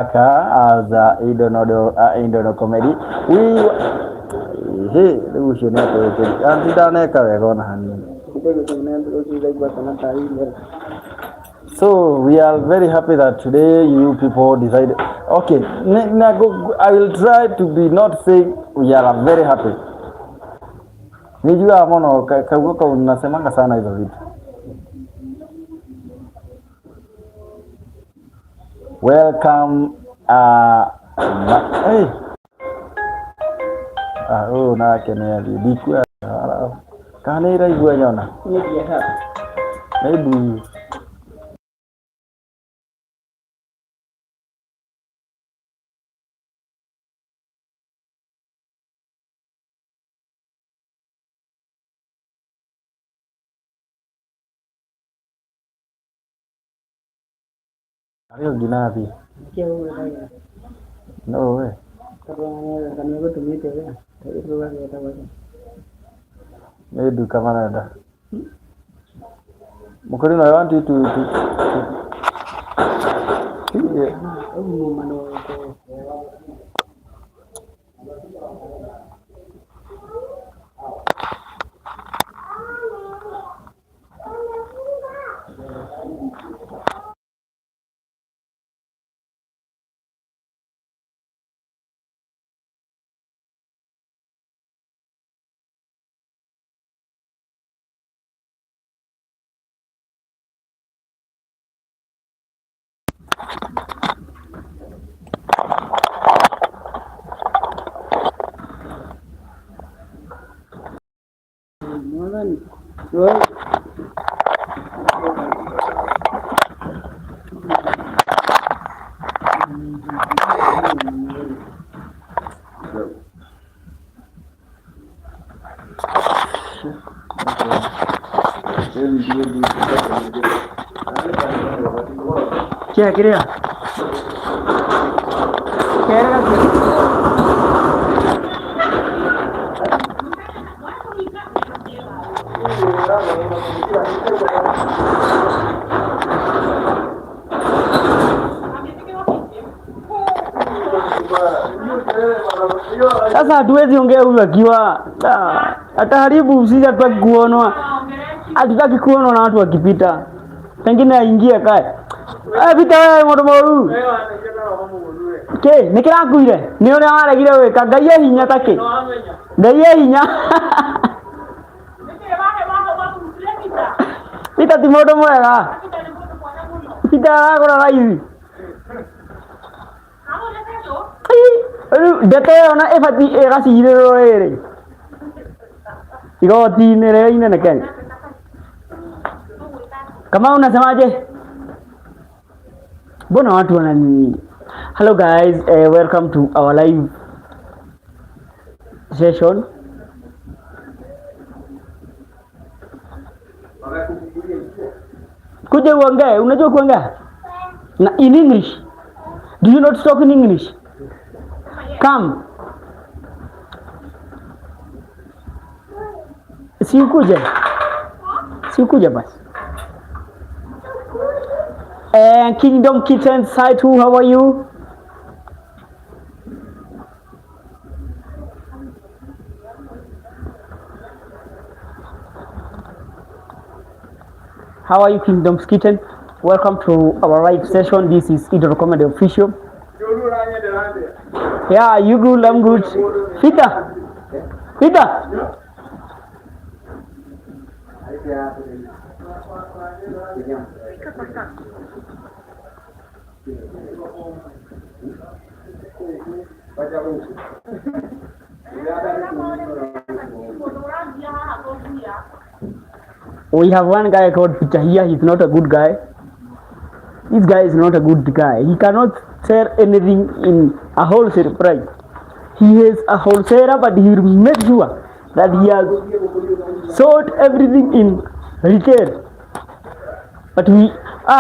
as Indono comedy. We should not so we are very happy that today you people decided. Okay, I will try to be not saying we are very happy. Nijua mono kaguka unasemanga sana hizo vitu. Welcome hey. Oh na kene diku kana ira igua nyona. Maybe Ariel Ginavi. No way. Maybe Kamanada. Mukurino, I want you to yeah. Check it out. Sasa hatuwezi ongea huyu akiwa ataharibu usije hatutaki kuonwa. Hatutaki kuonwa na watu wakipita. Pengine aingie kae. Pita wewe motomoru. Ke, nikirakuire. Ni ore waregire weka Ngai hinya take. Ngai hinya. Pita ti moto mwega. Pita agora raithi. Ndete ona ebati egacirĩrwo rĩrĩ igoti-inĩ rĩrĩa inene Kenya. Kama unasemaje? Mbona watu wanani? Hello guys, welcome to our live session. Kuja uongee, unajua kuongea? Na in English. Do you not talk in English? Come. Si ukuja basi. Kingdom Kitchen site, how are you? How are you, Kingdom's Kitchen? Welcome to our live session. This is Idol Comedy Official. Yeah, you good, I'm good. Fita. We have one guy called Peter here. He's not a good guy. This guy is not a good guy. He cannot sell anything in a wholesale price. He is a wholesaler, but he will make sure that he has sold everything in retail. But we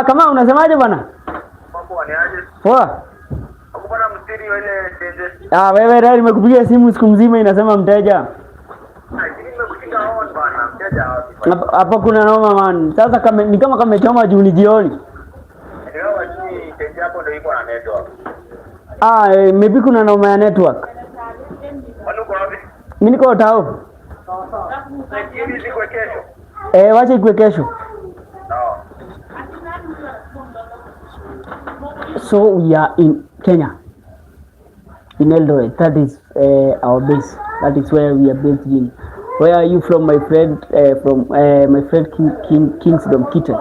kama unasemaje bwana? Poa. Wewe leo nimekupigia simu siku mzima inasema mteja. Hapa kuna noma man. Sasa ni kama kamechoma juu ni jioni. Maybe kuna noma ya network. Mimi niko tao. Wacha ikue kesho. So we are in Kenya, in Eldoret. That is our base. That is where we are based in. Where are you from, my friend? From my friend Kingsdom Kitten.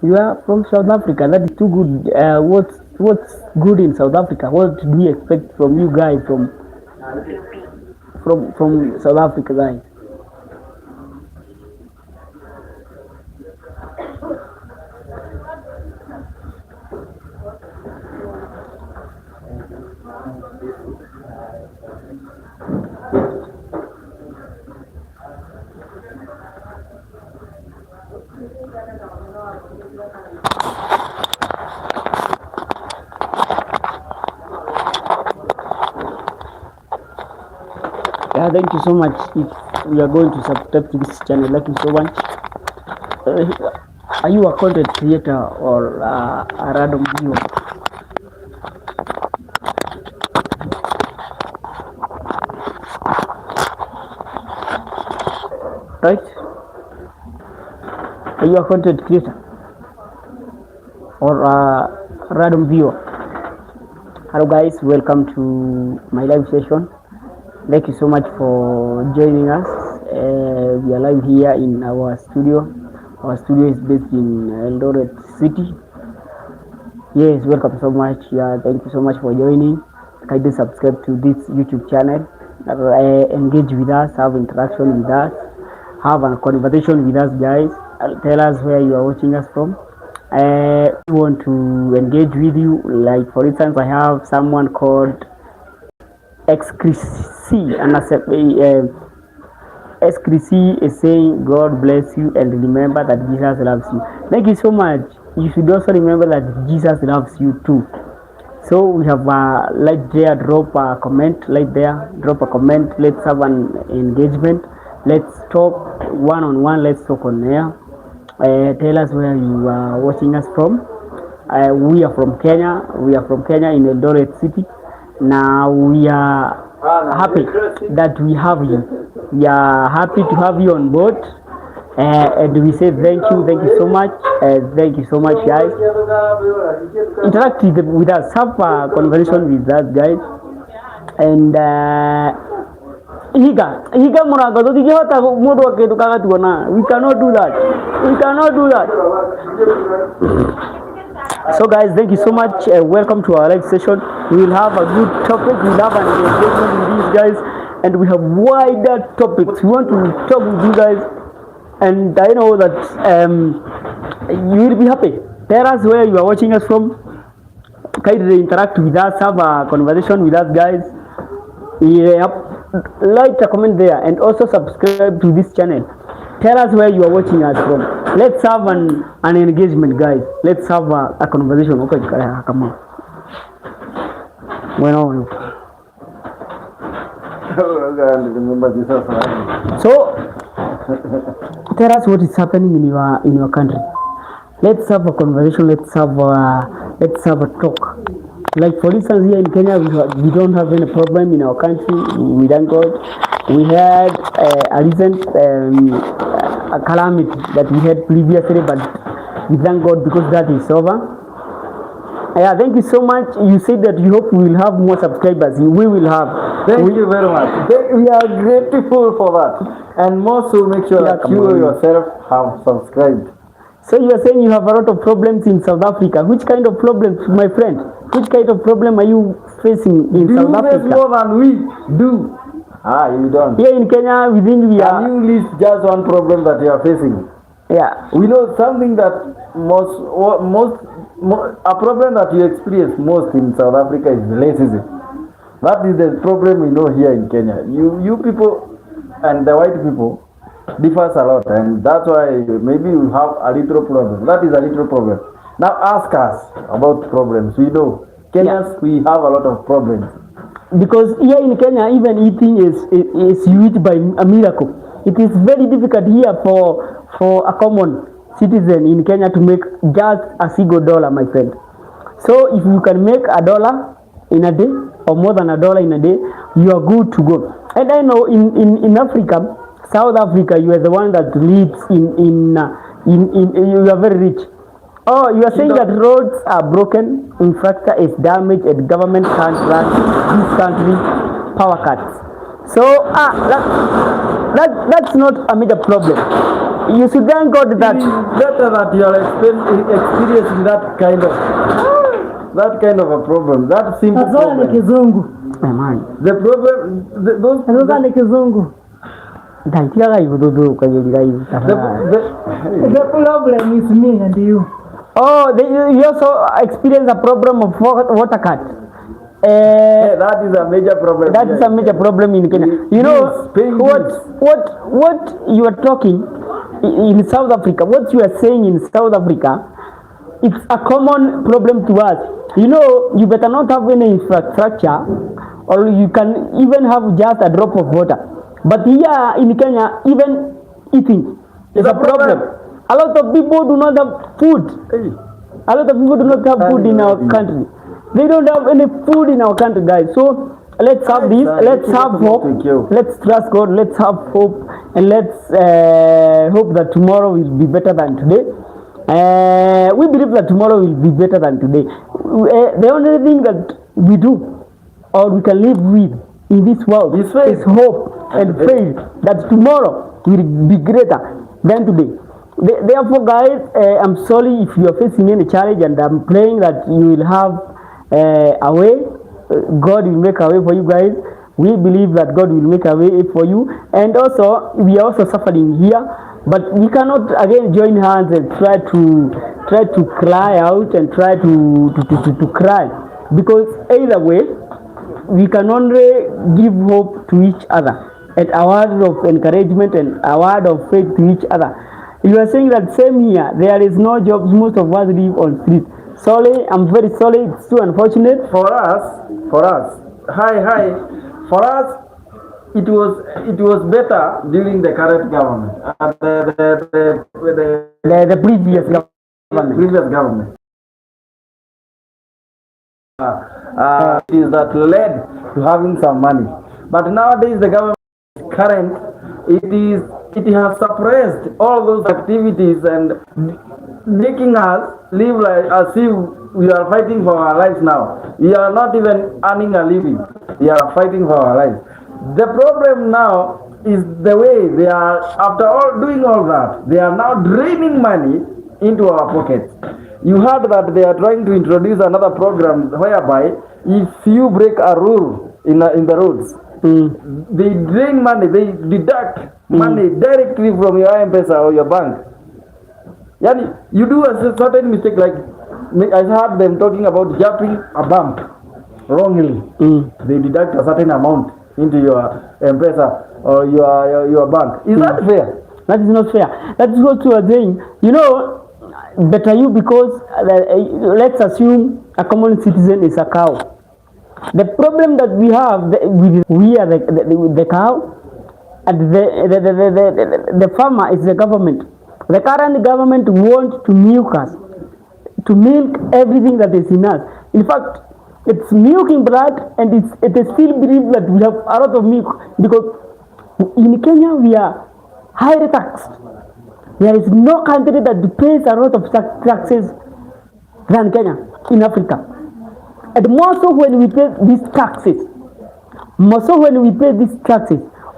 You are from South Africa. That is too good. What's good in South Africa? What do we expect from you guys from South Africa, guys? Yeah, thank you so much. If we are going to subscribe to this channel, thank you so much. Are you a content creator or a random viewer? Right? Are you a content creator or a random viewer? Hello guys, welcome to my live session. Thank you so much for joining us. We are live here in our studio. Our studio is based in Eldoret City. Yes, welcome so much. Yeah, thank you so much for joining. Kindly subscribe to this YouTube channel. Engage with us, have interaction with us, have a conversation with us, guys. Tell us where you are watching us from. We want to engage with you. Like for instance, I have someone called Excrecy, and Excrecy is saying, God bless you and remember that Jesus loves you. Thank you so much. You should also remember that Jesus loves you too. So we have like there, drop a comment, like there, drop a comment. Let's have an engagement. Let's talk one on one. Let's talk on air. Tell us where you are watching us from. We are from Kenya. We are from Kenya in Eldoret City. Now we are happy that we have you. We are happy to have you on board. And we say thank you so much. Thank you so much, guys. Interact with us, have a conversation with us, guys. And higa murago tukihota mundu akitukaga tuona. We cannot do that. We cannot do that. So guys, thank you so much. Welcome to our live session. We will have a good topic. We will have an engagement with these guys, and we have wider topics. We want to talk with you guys, and I know that you will be happy. Tell us where you are watching us from. Kindly interact with us, have a conversation with us, guys. Like a comment there, and also subscribe to this channel. Tell us where you are watching us from. Let's have an engagement, guys. Let's have a conversation. Okay, come on. Bueno. So, tell us what is happening in your country. Let's have a conversation. Let's have a talk. Like for instance, here in Kenya, we don't have any problem in our country. We thank God. We had a recent a calamity that we had previously, but we thank God because that is over. Yeah, thank you so much. You said that you hope we will have more subscribers. We will have. Thank you very much. We are grateful for that. And more so, make sure that you yourself have subscribed. So you are saying you have a lot of problems in South Africa. Which kind of problems, my friend? Which kind of problem are you facing in South Africa? You face more than we do. You don't. Here in Kenya, we think we are. Can you list just one problem that you are facing? Yeah. We know something that a problem that you experience most in South Africa is racism. That is the problem we know here in Kenya. You people and the white people differs a lot, and that's why maybe you have a little problem. That is a little problem. Now ask us about problems. We know Kenyans, we have a lot of problems. because here in Kenya, even eating is you eat by a miracle. It is very difficult here for a common citizen in Kenya to make just a single dollar, my friend. So if you can make $1 in a day or more than $1 in a day, you are good to go. And I know in Africa, South Africa, you are the one that leads in you are very rich. Oh, you are saying that roads are broken, infrastructure is damaged, and government can't run this country, power cuts. So that's not a major problem. You should thank God that better that you are experiencing that kind of a problem. That simple problem. The problem, those the problem is me and you. Oh, you also experience a problem of water cut. That is a major problem. That is a major problem in Kenya. You know what you are talking in South Africa. What you are saying in South Africa, it's a common problem to us. You know, you better not have any infrastructure, or you can even have just a drop of water. But here in Kenya, even eating is a problem. A lot of people do not have food. A lot of people do not have food in our country. They don't have any food in our country, guys. So let's have this. Let's have hope. Let's trust God. Let's have hope, and let's hope that tomorrow will be better than today. We believe that tomorrow will be better than today. The only thing that we do, or we can live with in this world, is hope and faith that tomorrow will be greater than today. Therefore, guys, I'm sorry if you are facing any challenge, and I'm praying that you will have a way. God will make a way for you guys. We believe that God will make a way for you. And also, we are also suffering here, but we cannot again join hands and try to cry out and try to cry, because either way, we can only give hope to each other, and a word of encouragement and a word of faith to each other. You are saying that same here, there is no jobs, most of us live on street. Sorry, I'm very sorry, it's too unfortunate. For us, hi, for us, it was better during the current government, the previous government. It is that led to having some money. But nowadays the government current, it has suppressed all those activities and making us live like as if we are fighting for our lives now. We are not even earning a living. We are fighting for our lives. The problem now is the way they are, after all doing all that, they are now draining money into our pockets. You heard that they are trying to introduce another program whereby if you break a rule in the roads, they drain money, they deduct money directly from your M-Pesa or your bank. Yani, you do a certain mistake, like I heard them talking about jumping a bump wrongly. They deduct a certain amount into your M-Pesa or your bank. Is that fair? That is not fair. That is what you are saying. You know, better you, because let's assume a common citizen is a cow. The problem that we have, we are the cow, and the farmer is the government. The current government wants to milk us, to milk everything that is in us. In fact, it's milking blood, and it is still believed that we have a lot of milk, because in Kenya we are highly taxed. There is no country that pays a lot of taxes than Kenya in Africa. And more so when we pay these taxes,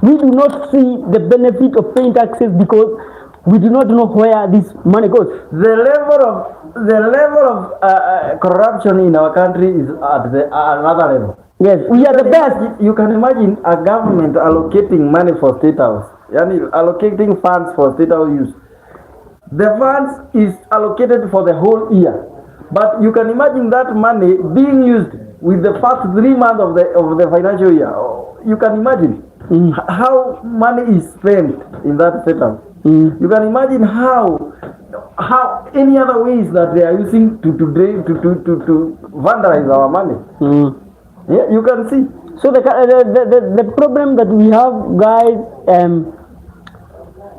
we do not see the benefit of paying taxes, because we do not know where this money goes. The level of corruption in our country is at another level. Yes, we are the best. You can imagine a government allocating money for state house, allocating funds for state house use. The funds is allocated for the whole year, but you can imagine that money being used with the first 3 months of the financial year. You can imagine how money is spent in that setup. You can imagine how any other ways that they are using to vandalize our money. Yeah, you can see. So the problem that we have, guys,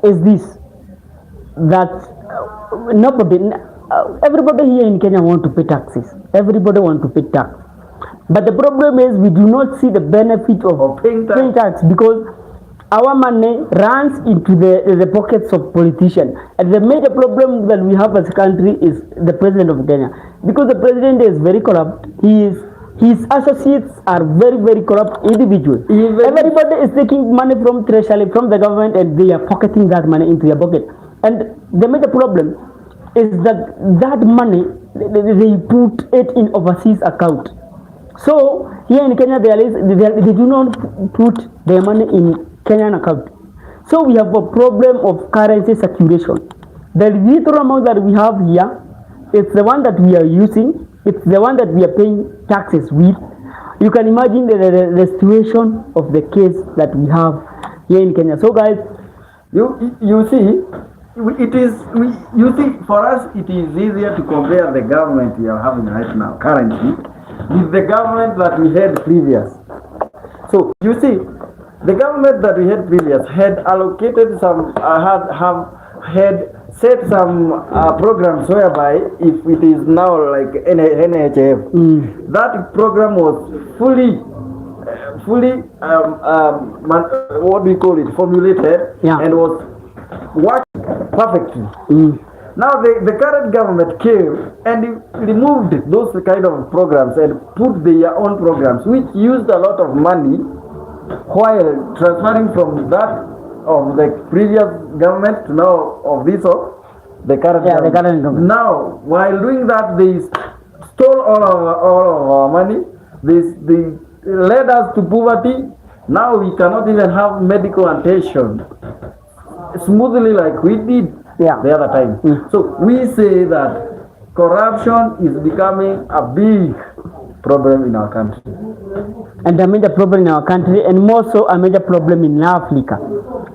is this, that everybody here in Kenya want to pay taxes. Everybody want to pay tax. But the problem is we do not see the benefit of paying tax, because our money runs into the pockets of politicians. And the major problem that we have as a country is the president of Kenya. Because the president is very corrupt. His associates are very, very corrupt individuals. Everybody is taking money from treasury, from the government, and they are pocketing that money into their pocket. And the major problem is that that money, they put it in overseas account. So here in Kenya, they do not put their money in Kenyan account. So we have a problem of currency circulation. The little amount that we have here, it's the one that we are using. It's the one that we are paying taxes with. You can imagine the situation of the case that we have here in Kenya. So guys, you see, you see, for us it is easier to compare the government we are having right now, currently, with the government that we had previous. So you see, the government that we had previous had allocated some, had set some programs whereby if it is now like NHF, that program was fully what do we call it, formulated, and was working perfectly. Now the current government came and removed those kind of programs and put their own programs, which used a lot of money, while transferring from that of the previous government to now of this of the current government. The current government. Now, while doing that, they stole all of our money. They led us to poverty. Now we cannot even have medical attention smoothly like we did the other time. So we say that corruption is becoming a big problem in our country. And a major problem in our country, and more so a major problem in Africa.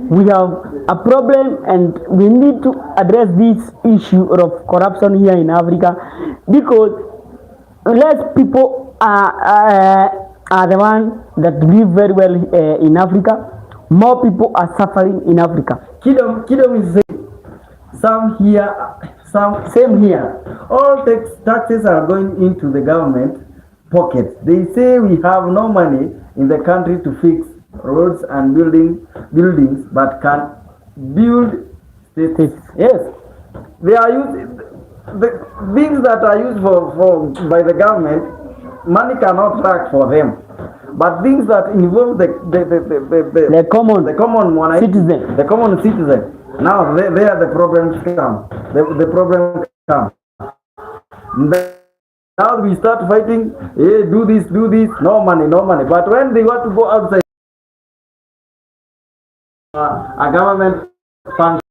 We have a problem, and we need to address this issue of corruption here in Africa, because less people are the ones that live very well in Africa. More people are suffering in Africa. Kidom is saying, some here, same here. All taxes are going into the government pocket. They say we have no money in the country to fix roads and buildings, but can build states. Yes, they are used, the things that are used for by the government, money cannot track for them. But things that involve the common citizen, the common citizen, now there the problems come. The problem come. Now we start fighting, hey, do this, no money. But when they want to go outside a government function,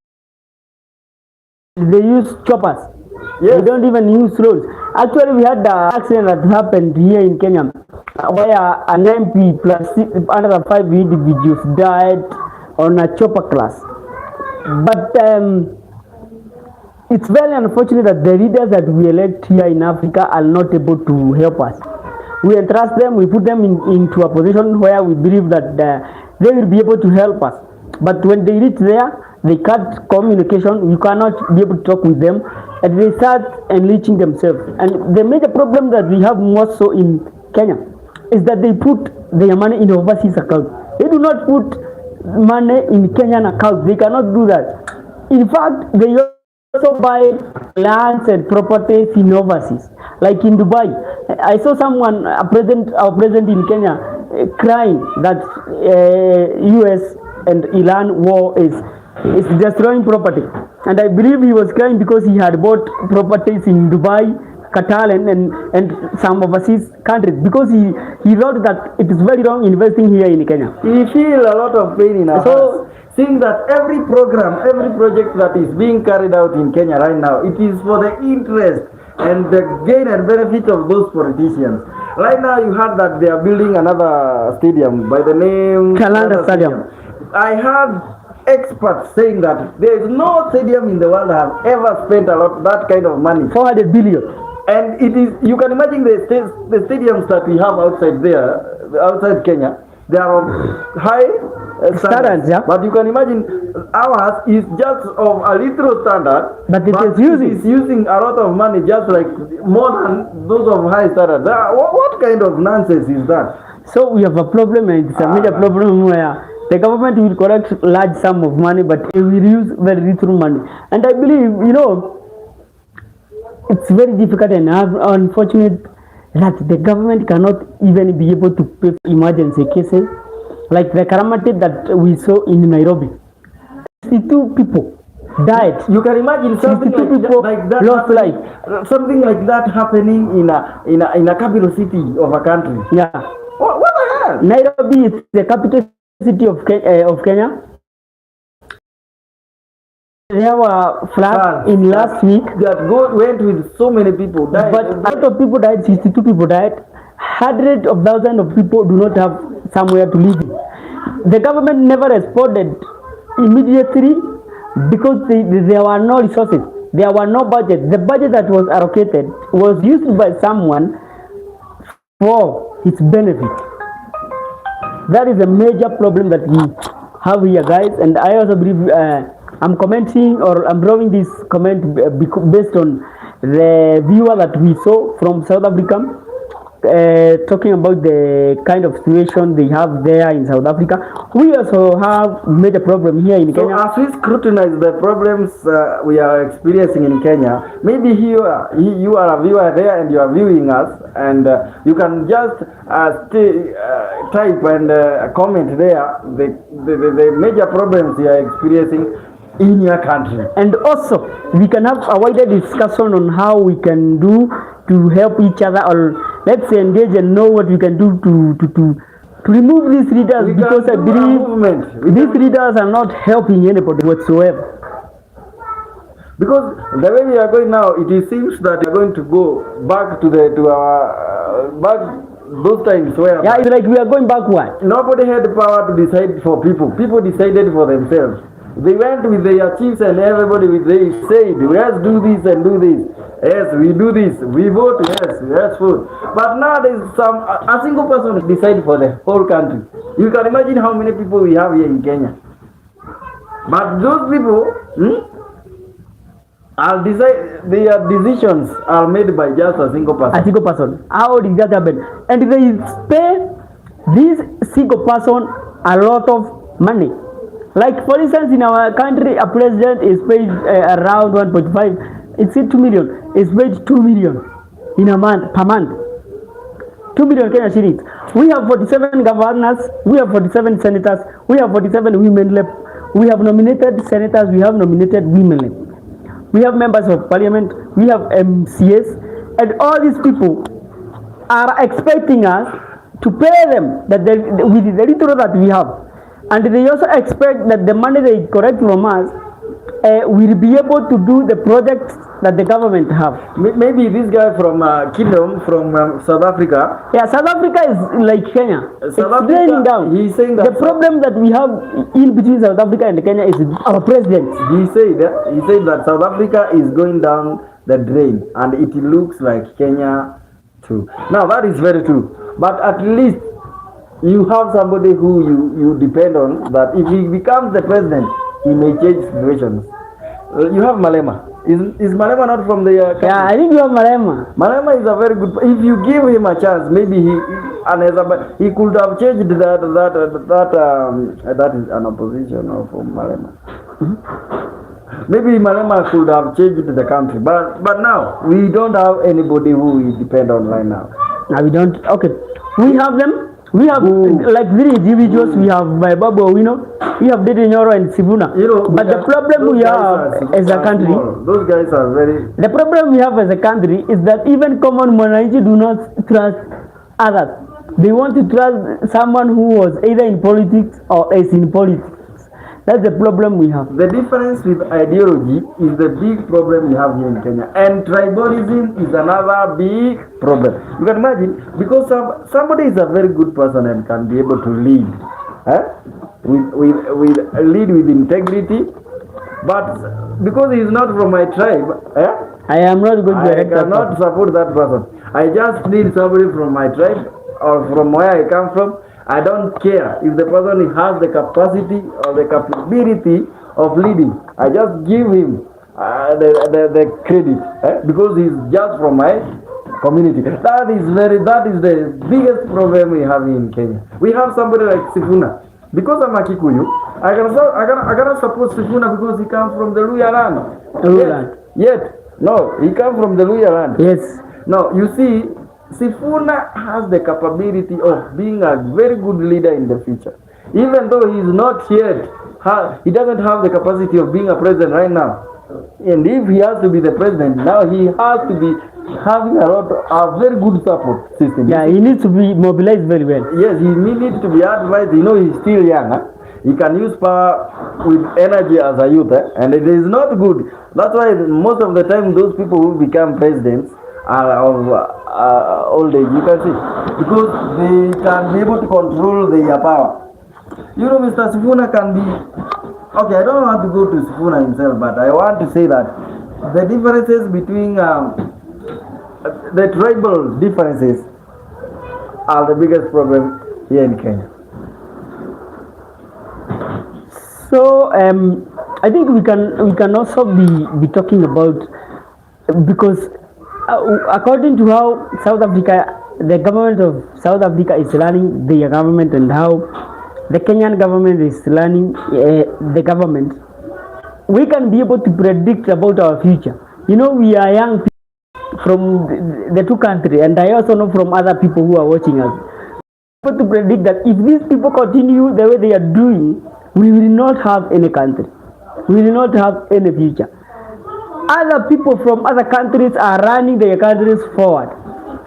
they use choppers. Yes. They don't even use roads. Actually, we had the accident that happened here in Kenya, where an MP plus another 5 individuals died on a chopper class. But it's very unfortunate that the leaders that we elect here in Africa are not able to help us. We entrust them, we put them into a position where we believe that they will be able to help us. But when they reach there, they cut communication, you cannot be able to talk with them, and they start enriching themselves. And the major problem that we have more so in Kenya is that they put their money in overseas account. They do not put money in Kenyan account. They cannot do that. In fact, they also buy lands and properties in overseas, like in Dubai. I saw someone, our president in Kenya, crying that US and Iran war is destroying property. And I believe he was crying because he had bought properties in Dubai, Qatar, and some overseas countries, because he thought that it is very wrong investing here in Kenya. We feel a lot of pain in our hearts, seeing that every program, every project that is being carried out in Kenya right now, it is for the interest and the gain and benefit of those politicians. Right now you heard that they are building another stadium by the name Kalanda Stadium. I heard experts saying that there is no stadium in the world that have ever spent that kind of money. 400 billion. And it is, you can imagine the stadiums that we have outside there, outside Kenya, they are of high standards, yeah. but you can imagine ours is just of a little standard, But it is using a lot of money, just like more than those of high standards. What kind of nonsense is that? So we have a problem, and it's a major problem where the government will collect large sum of money, but it will use very little money. And I believe, it's very difficult and unfortunate that the government cannot even be able to pay for emergency cases, like the calamity that we saw in Nairobi. 62 people died. You can imagine something like that lost life. Something like that happening in a capital city of a country. Yeah. What the hell? Nairobi is the capital city of Kenya. There were floods in last week that went with so many people died. But a lot of people died. 62 people died. Hundreds of thousands of people do not have somewhere to live. The government never responded immediately because there were no resources. There were no budget. The budget that was allocated was used by someone for its benefit. That is a major problem that we have here, guys. And I also believe I'm commenting, or I'm drawing this comment based on the viewer that we saw from South Africa, talking about the kind of situation they have there in South Africa. We also have major problem here in Kenya. So as we scrutinize the problems we are experiencing in Kenya, maybe you are a viewer there and you are viewing us, and you can just type and comment there the major problems you are experiencing in your country. And also we can have a wider discussion on how we can do to help each other, or let's say engage and know what we can do to remove these leaders, because I believe these leaders are not helping anybody whatsoever. Because the way we are going now, it seems that we are going to go back to our those times where it's like we are going backward. Nobody had the power to decide for people. People decided for themselves. They went with their chiefs and everybody they said, let's do this and do this. Yes, we do this. We vote. Yes, let's vote. But now there is a single person decide for the whole country. You can imagine how many people we have here in Kenya. But those people are decide. Their decisions are made by just a single person. A single person. How did that happen? And they pay this single person a lot of money. Like for instance, in our country, a president is paid around 1.5. It's 2 million. It's paid 2 million in a month, per month. 2 million Kenya shillings. We have 47 governors. We have 47 senators. We have 47 women left. We have nominated senators. We have nominated women left. We have members of parliament. We have MCAs, and all these people are expecting us to pay them with the little that we have. And they also expect that the money they collect from us will be able to do the projects that the government have. Maybe this guy from Kingdom, from South Africa. Yeah, South Africa is like Kenya. South Africa, down. He's saying that the problem that we have in between South Africa and Kenya is our president. He said that South Africa is going down the drain, and it looks like Kenya too. Now that is very true. But at least you have somebody who you depend on, that if he becomes the president, he may change situations. You have Malema. Is Malema not from the country? Yeah, I think you have Malema. Malema is a very good. If you give him a chance, maybe he could have changed that is an opposition of Malema. Maybe Malema could have changed the country, but now we don't have anybody who we depend on right now. Now we don't. Okay, we have them. We have like three individuals. We have Babu Owino, we have Dede Nyoro and Sivuna. But the problem we have as a country, those guys are very. The problem we have as a country is that even common Mwananchi do not trust others. They want to trust someone who was either in politics or is in politics. That's the problem we have. The difference with ideology is the big problem we have here in Kenya, and tribalism is another big problem. You can imagine, because somebody is a very good person and can be able to lead, lead with integrity, but because he is not from my tribe, I am not going to I elect that cannot person. support that person. I just need somebody from my tribe or from where I come from. I don't care if the person has the capacity or the capability of leading. I just give him the credit because he's just from my community. That is the biggest problem we have in Kenya. We have somebody like Sifuna. Because I'm a Kikuyu, I cannot support Sifuna because he comes from the Luya land. Luya. Yet, no, he comes from the Luya land. Yes. No, you see, Sifuna has the capability of being a very good leader in the future. Even though he is not yet, he doesn't have the capacity of being a president right now. And if he has to be the president, now he has to be having a very good support system. Yeah, he needs to be mobilized very well. Yes, he needs to be advised. You know, he's still young. He can use power with energy as a youth, and it is not good. That's why most of the time those people who become presidents are of old age. You can see because they can be able to control their power. You know, Mr. Sifuna can be. Okay, I don't want to go to Sifuna himself, but I want to say that the differences between the tribal differences are the biggest problem here in Kenya. So I think we can also be talking about, because according to how South Africa, the government of South Africa is running their government, and how the Kenyan government is running the government, we can be able to predict about our future. You know, we are young people from the two countries, and I also know from other people who are watching us, able to predict that if these people continue the way they are doing, we will not have any country. We will not have any future. Other people from other countries are running their countries forward.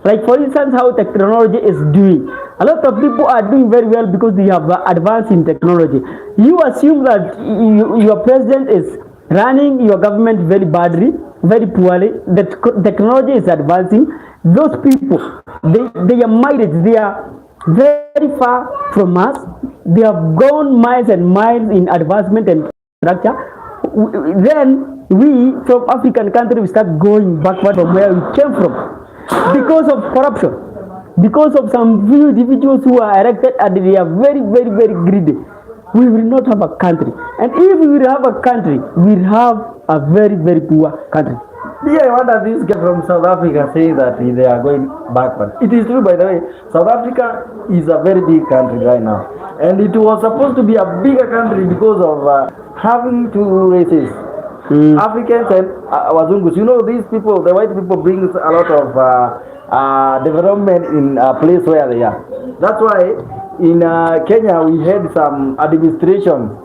Like for instance, how technology is doing. A lot of people are doing very well because they have advanced in technology. You assume that your president is running your government very badly, very poorly. The technology is advancing. Those people, they are mighty. They are very far from us. They have gone miles and miles in advancement and structure. Then we from African countries we start going backward from where we came from because of corruption, because of some few individuals who are elected and they are very, very, very greedy. We will not have a country, and if we will have a country, we will have a very, very poor country. Yeah, I wonder this guy from South Africa saying that they are going backward. It is true, by the way. South Africa is a very big country right now, and it was supposed to be a bigger country because of having two races, Africans and Wazungus. You know, these people, the white people, brings a lot of development in a place where they are. That's why in Kenya we had some administration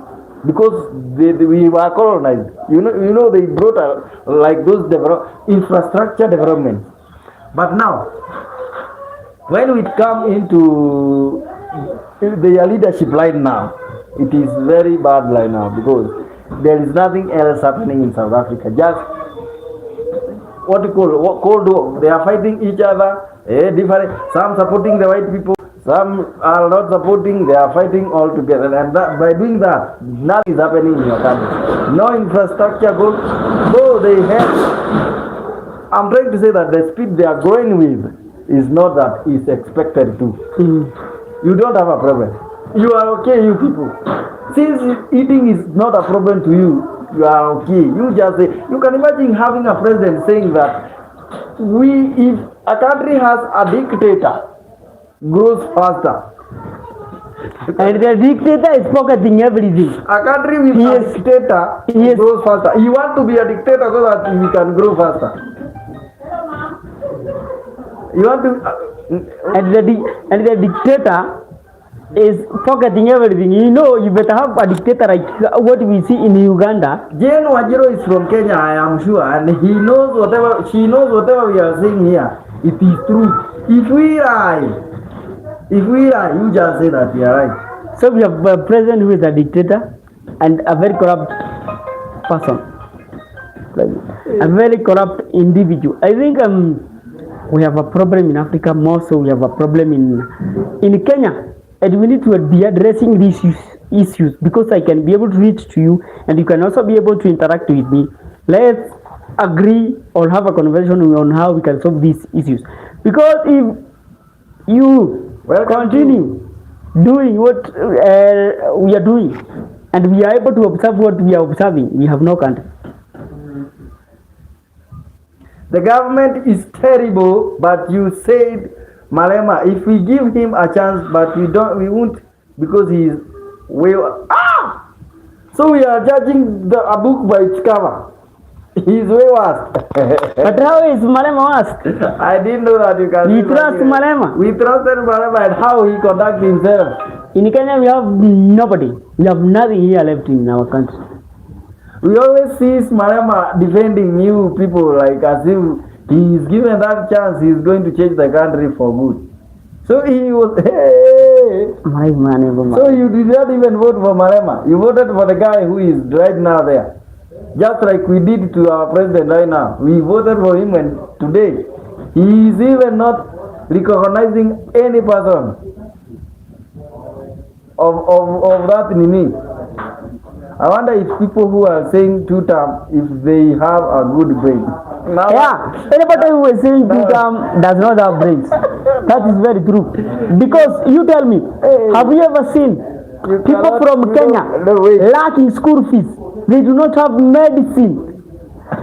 because we were colonized. You know they brought like those infrastructure development. But now, when we come into their leadership right now, it is very bad right now because there is nothing else happening in South Africa. Just what you call Cold War. They are fighting each other. Different. Some supporting the white people. Some are not supporting. They are fighting all together. And by doing that, nothing is happening in your country. No infrastructure goes. Though they have. I'm trying to say that the speed they are growing with is not that is expected to. You don't have a problem. You are okay, you people. Since eating is not a problem to you, you are okay. You just say, you can imagine having a president saying that if a country has a dictator grows faster. And the dictator is pocketing everything. A country with a dictator grows faster. You want to be a dictator so that we can grow faster. You want to and the dictator is pocketing everything. You know, you better have a dictator like what we see in Uganda. Jane Wajiro is from Kenya, I am sure, and she knows whatever we are saying here. It is true. If we lie, you just say that we are right. So we have a president who is a dictator and a very corrupt person, a very corrupt individual. I think we have a problem in Africa. More so, we have a problem in Kenya. And we need to be addressing these issues because I can be able to reach to you and you can also be able to interact with me. Let's agree or have a conversation on how we can solve these issues. Because if you continue doing what we are doing, and we are able to observe what we are observing, we have no country. The government is terrible, but you said, Malema, if we give him a chance, but we won't, because he is way. So we are judging a book by its cover. He's way worse. But how is Malema worse? I didn't know that you can. We trust Malema. We trusted Malema and how he conducts himself. In Kenya, we have nobody. We have nothing here left in our country. We always see Malema defending you people like as if he is given that chance, he is going to change the country for good. So he was, So you did not even vote for Malema. You voted for the guy who is right now there. Just like we did to our president right now. We voted for him, and today he is even not recognizing any person of that Nini. I wonder if people who are saying two-term, if they have a good brain. Anybody who is saying two-term does not have brains. That is very true. Because you tell me, have you ever seen people from Kenya lacking school fees? They do not have medicine.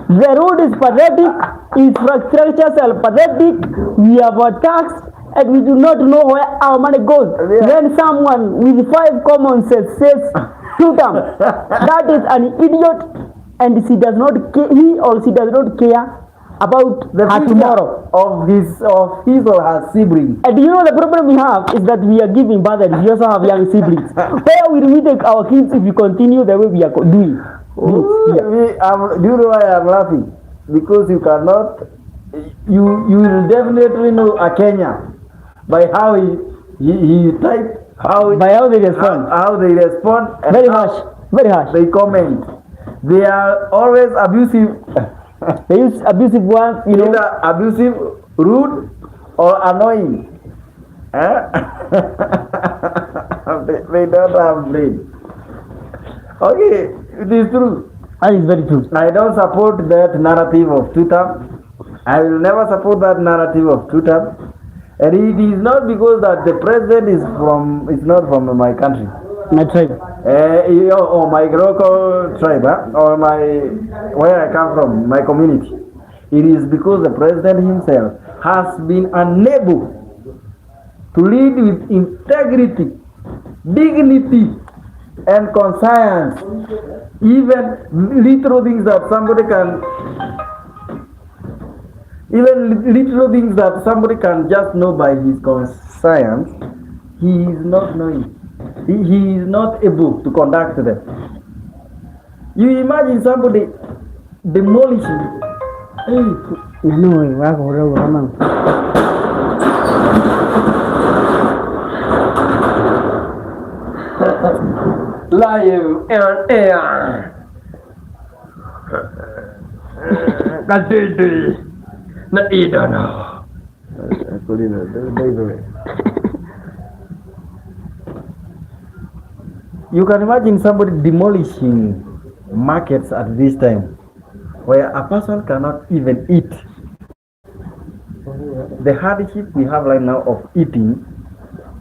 The road is pathetic, infrastructures are pathetic, we have a tax, and we do not know where our money goes. Then someone with 5 common sense says, two-term. That is an idiot, and he does not care about the her tomorrow of his or her siblings. And you know the problem we have is that we are giving birth and we also have young siblings. Where will we take our kids if we continue the way we are doing? Do you know why I'm laughing? Because you cannot. You will definitely know a Kenya by how he type. By how they respond. How they respond. Very harsh. Very harsh. They comment. They are always abusive. They use abusive words, you know. Either abusive, rude, or annoying. They don't have brain. Okay, it is true. That is very true. I don't support that narrative of two-term. I will never support that narrative of two-term. And it is not because that the president is not from my country. My tribe. Or my local tribe, or where I come from, my community. It is because the president himself has been unable to lead with integrity, dignity, and conscience. Even little things that somebody can just know by his conscience, he is not knowing. He is not able to conduct them. You imagine somebody demolishing. Live and air. Na idana. You can imagine somebody demolishing markets at this time, where a person cannot even eat. The hardship we have right now of eating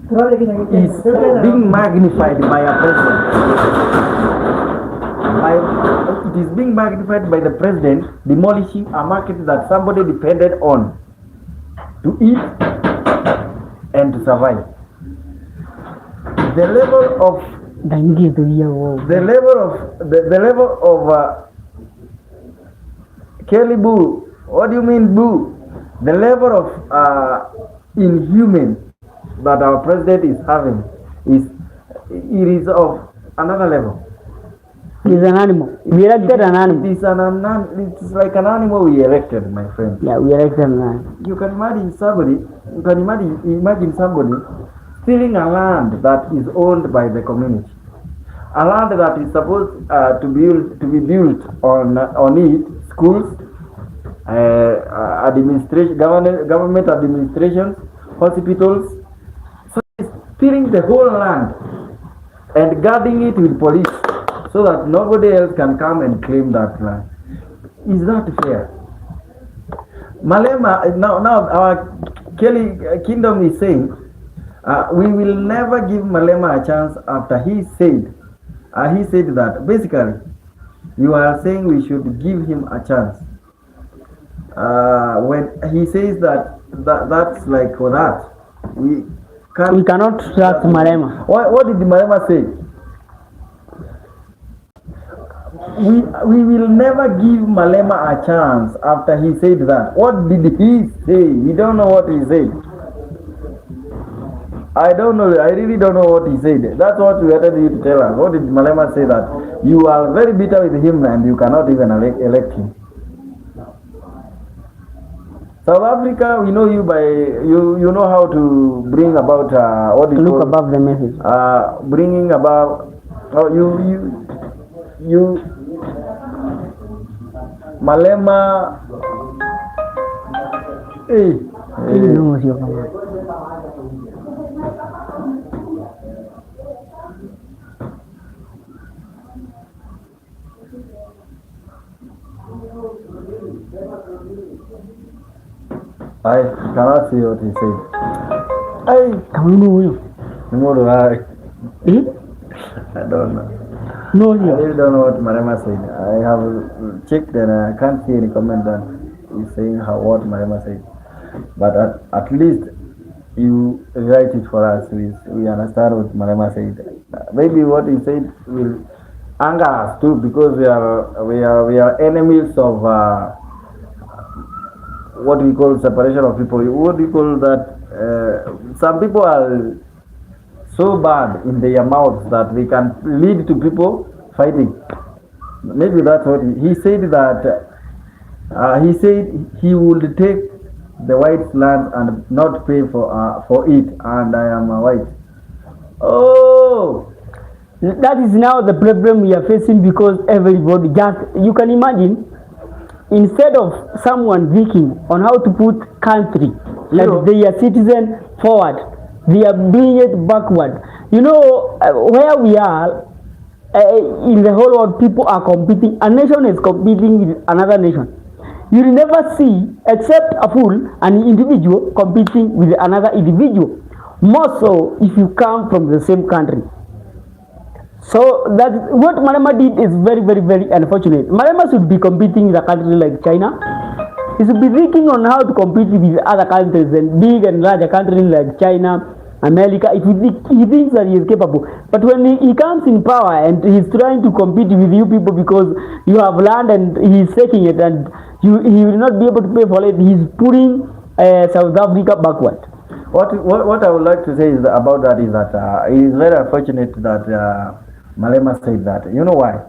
is being magnified by a president. It is being magnified by the president demolishing a market that somebody depended on to eat and to survive. The level of Kelly Boo. What do you mean, Boo? The level of inhuman that our president is having is of another level. He's an animal. We elected an animal. It's like an animal we elected, my friend. Yeah, we elected an animal. You can imagine somebody. Imagine somebody stealing a land that is owned by the community, a land that is supposed to be built on it schools, government administrations, hospitals. So he's stealing the whole land and guarding it with police, so that nobody else can come and claim that land. is that fair? Malema, now our Kelly Kingdom is saying, we will never give Malema a chance after he said that basically you are saying we should give him a chance. When he says that's like for that we cannot trust Malema. What did Malema say? We will never give Malema a chance after he said that. What did he say? We don't know what he said. I don't know. I really don't know what he said. That's what we wanted you to tell us. What did Malema say that you are very bitter with him and you cannot even elect him? South Africa, we know you by you know how to bring about what you look above the message. Bringing about you Malema. Hey. I cannot see what he said. I don't know. I don't know. No, I really don't know what Malema said. I have checked and I can't see any comment that is saying what Malema said. But at least you write it for us. We understand what Malema said. Maybe what he said will anger us too, because we are enemies of what we call separation of people. What do you call that? Some people are so bad in their mouths that they can lead to people fighting. Maybe that's what he said. That he said he would take the white land and not pay for it, and I am a white. Oh, that is now the problem we are facing, because everybody you can imagine, instead of someone thinking on how to put country like their citizen forward, they are doing it backward. You know, where we are in the whole world, people are competing. A nation is competing with another nation. You will never see, except a fool, an individual competing with another individual. More so if you come from the same country. So that what Malema did is very, very, very unfortunate. Malema should be competing with a country like China. He should be thinking on how to compete with other countries and big and larger countries like China, America, if he thinks that he is capable. But when he comes in power and he's trying to compete with you people because you have land and he's taking it and he will not be able to pay for it, he's putting South Africa backward. What I would like to say about that is that it is very unfortunate that Malema said that. You know why?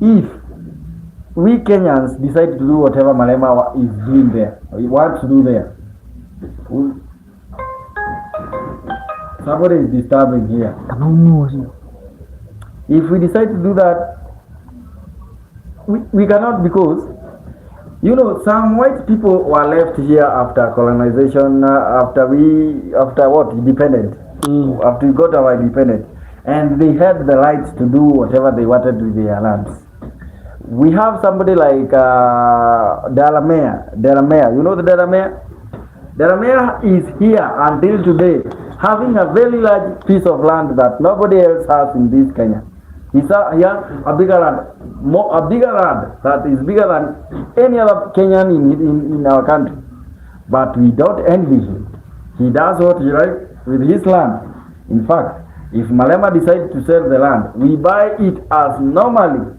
If we Kenyans decide to do whatever Malema is doing there, or he wants to do there, somebody is disturbing here. If we decide to do that, we cannot, because you know some white people were left here after colonization, after what, independent, after we got our independence, and they had the rights to do whatever they wanted with their lands. We have somebody like Delamere. You know the Delamere? Delamere is here until today, having a very large piece of land that nobody else has in this Kenya. He has a bigger land, that is bigger than any other Kenyan in our country. But we don't envy him. He does what he likes with his land. In fact, if Malema decides to sell the land, we buy it as normally.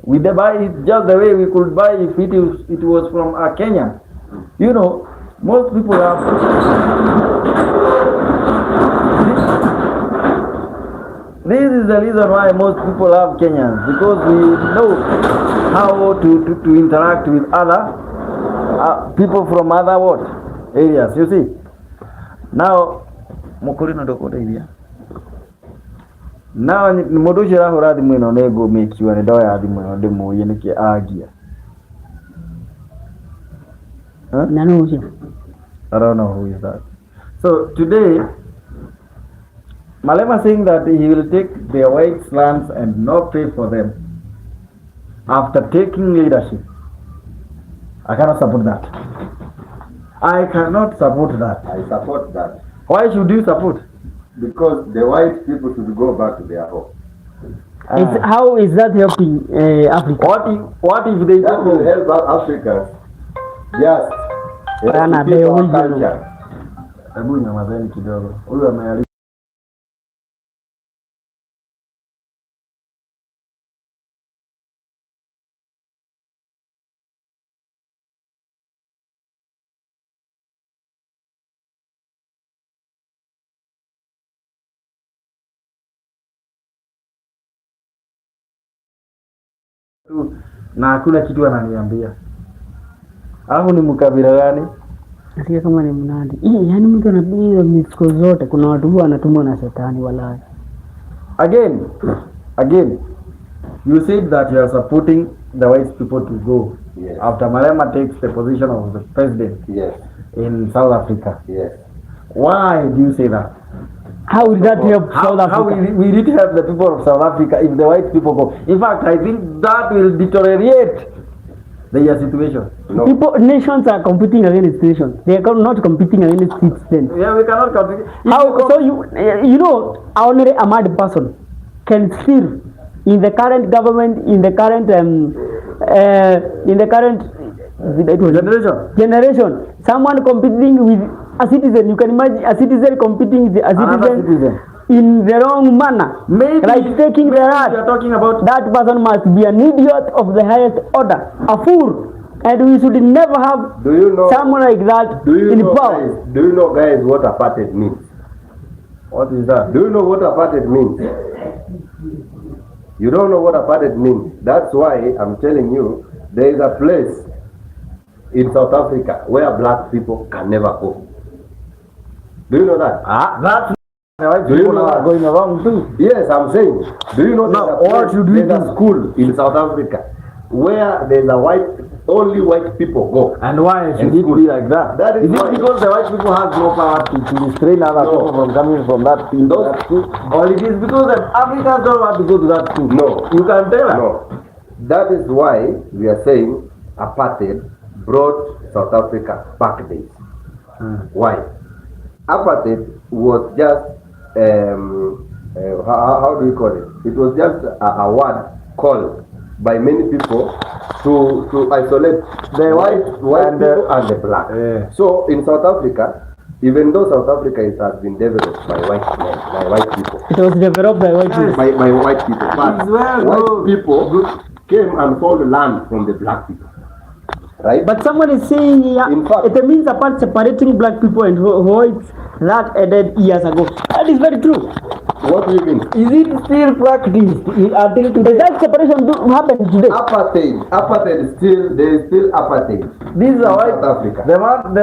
We buy it just the way we could buy if it was from a Kenyan. You know, most people have. This is the reason why most people love Kenyans, because we know how to interact with other people from other areas. You see, now now mudu shira hora di mwino nego make you and doya di mwino de mo yene ke agia. I don't know who is that. So today Malema saying that he will take their white lands and not pay for them after taking leadership. I cannot support that. I cannot support that. I support that. Why should you support? Because the white people should go back to their home. How is that helping Africa? What if they That will help Africans. Yes. Bana, To keep they our will culture. Hebu nyamazeni kidogo. Huyu ameali na hakuna kitu ananiambia. Alafu ni mkabila gani? Nasikia kama ni Mnandi. Yaani mtu anapiga mifuko zote, kuna watu huwa anatumwa na shetani wala. Again, you said that you are supporting the white people to go. Yes. After Malema takes the position of the president. Yes. In South Africa. Yes. Why do you say that? How will that help South Africa? How will it help the people of South Africa if the white people go? In fact, I think that will deteriorate their situation. No. Nations are competing against nations. They are not competing against citizens. Yeah, we cannot compete. So you know, only a mad person can still in the current government, in the current generation, someone competing with a citizen. You can imagine a citizen competing with a citizen in the wrong manner. Maybe like taking the rat. You are talking about that person must be an idiot of the highest order, a fool, and we should never have someone like that in power. Guys, do you know, guys, what apartheid means? What is that? Do you know what apartheid means? You don't know what apartheid means. That's why I'm telling you, there is a place in South Africa where black people can never go. Do you know that? That's the white people are going around too. Yes, I'm saying. Do you know there's a school in South Africa where there's only white people go? And why should it be like that? That is it because the white people have no power to restrain other people from coming from that school? Or it is because the Africans don't want to go to that school? No. You can tell us. No. That is why we are saying apartheid brought South Africa back days. Why? Apartheid was just how do you call it? It was just a word called by many people to isolate the white people and the black. Yeah. So in South Africa, even though South Africa has been developed by white people, it was developed by white people. By white people, but white people came and found land from the black people. Right? But someone is saying it means apart separating black people and whites that ended years ago. That is very true. What do you mean? Is it still practiced until today? Does that separation happen today? Apartheid there is still apartheid. This is a white South Africa. The person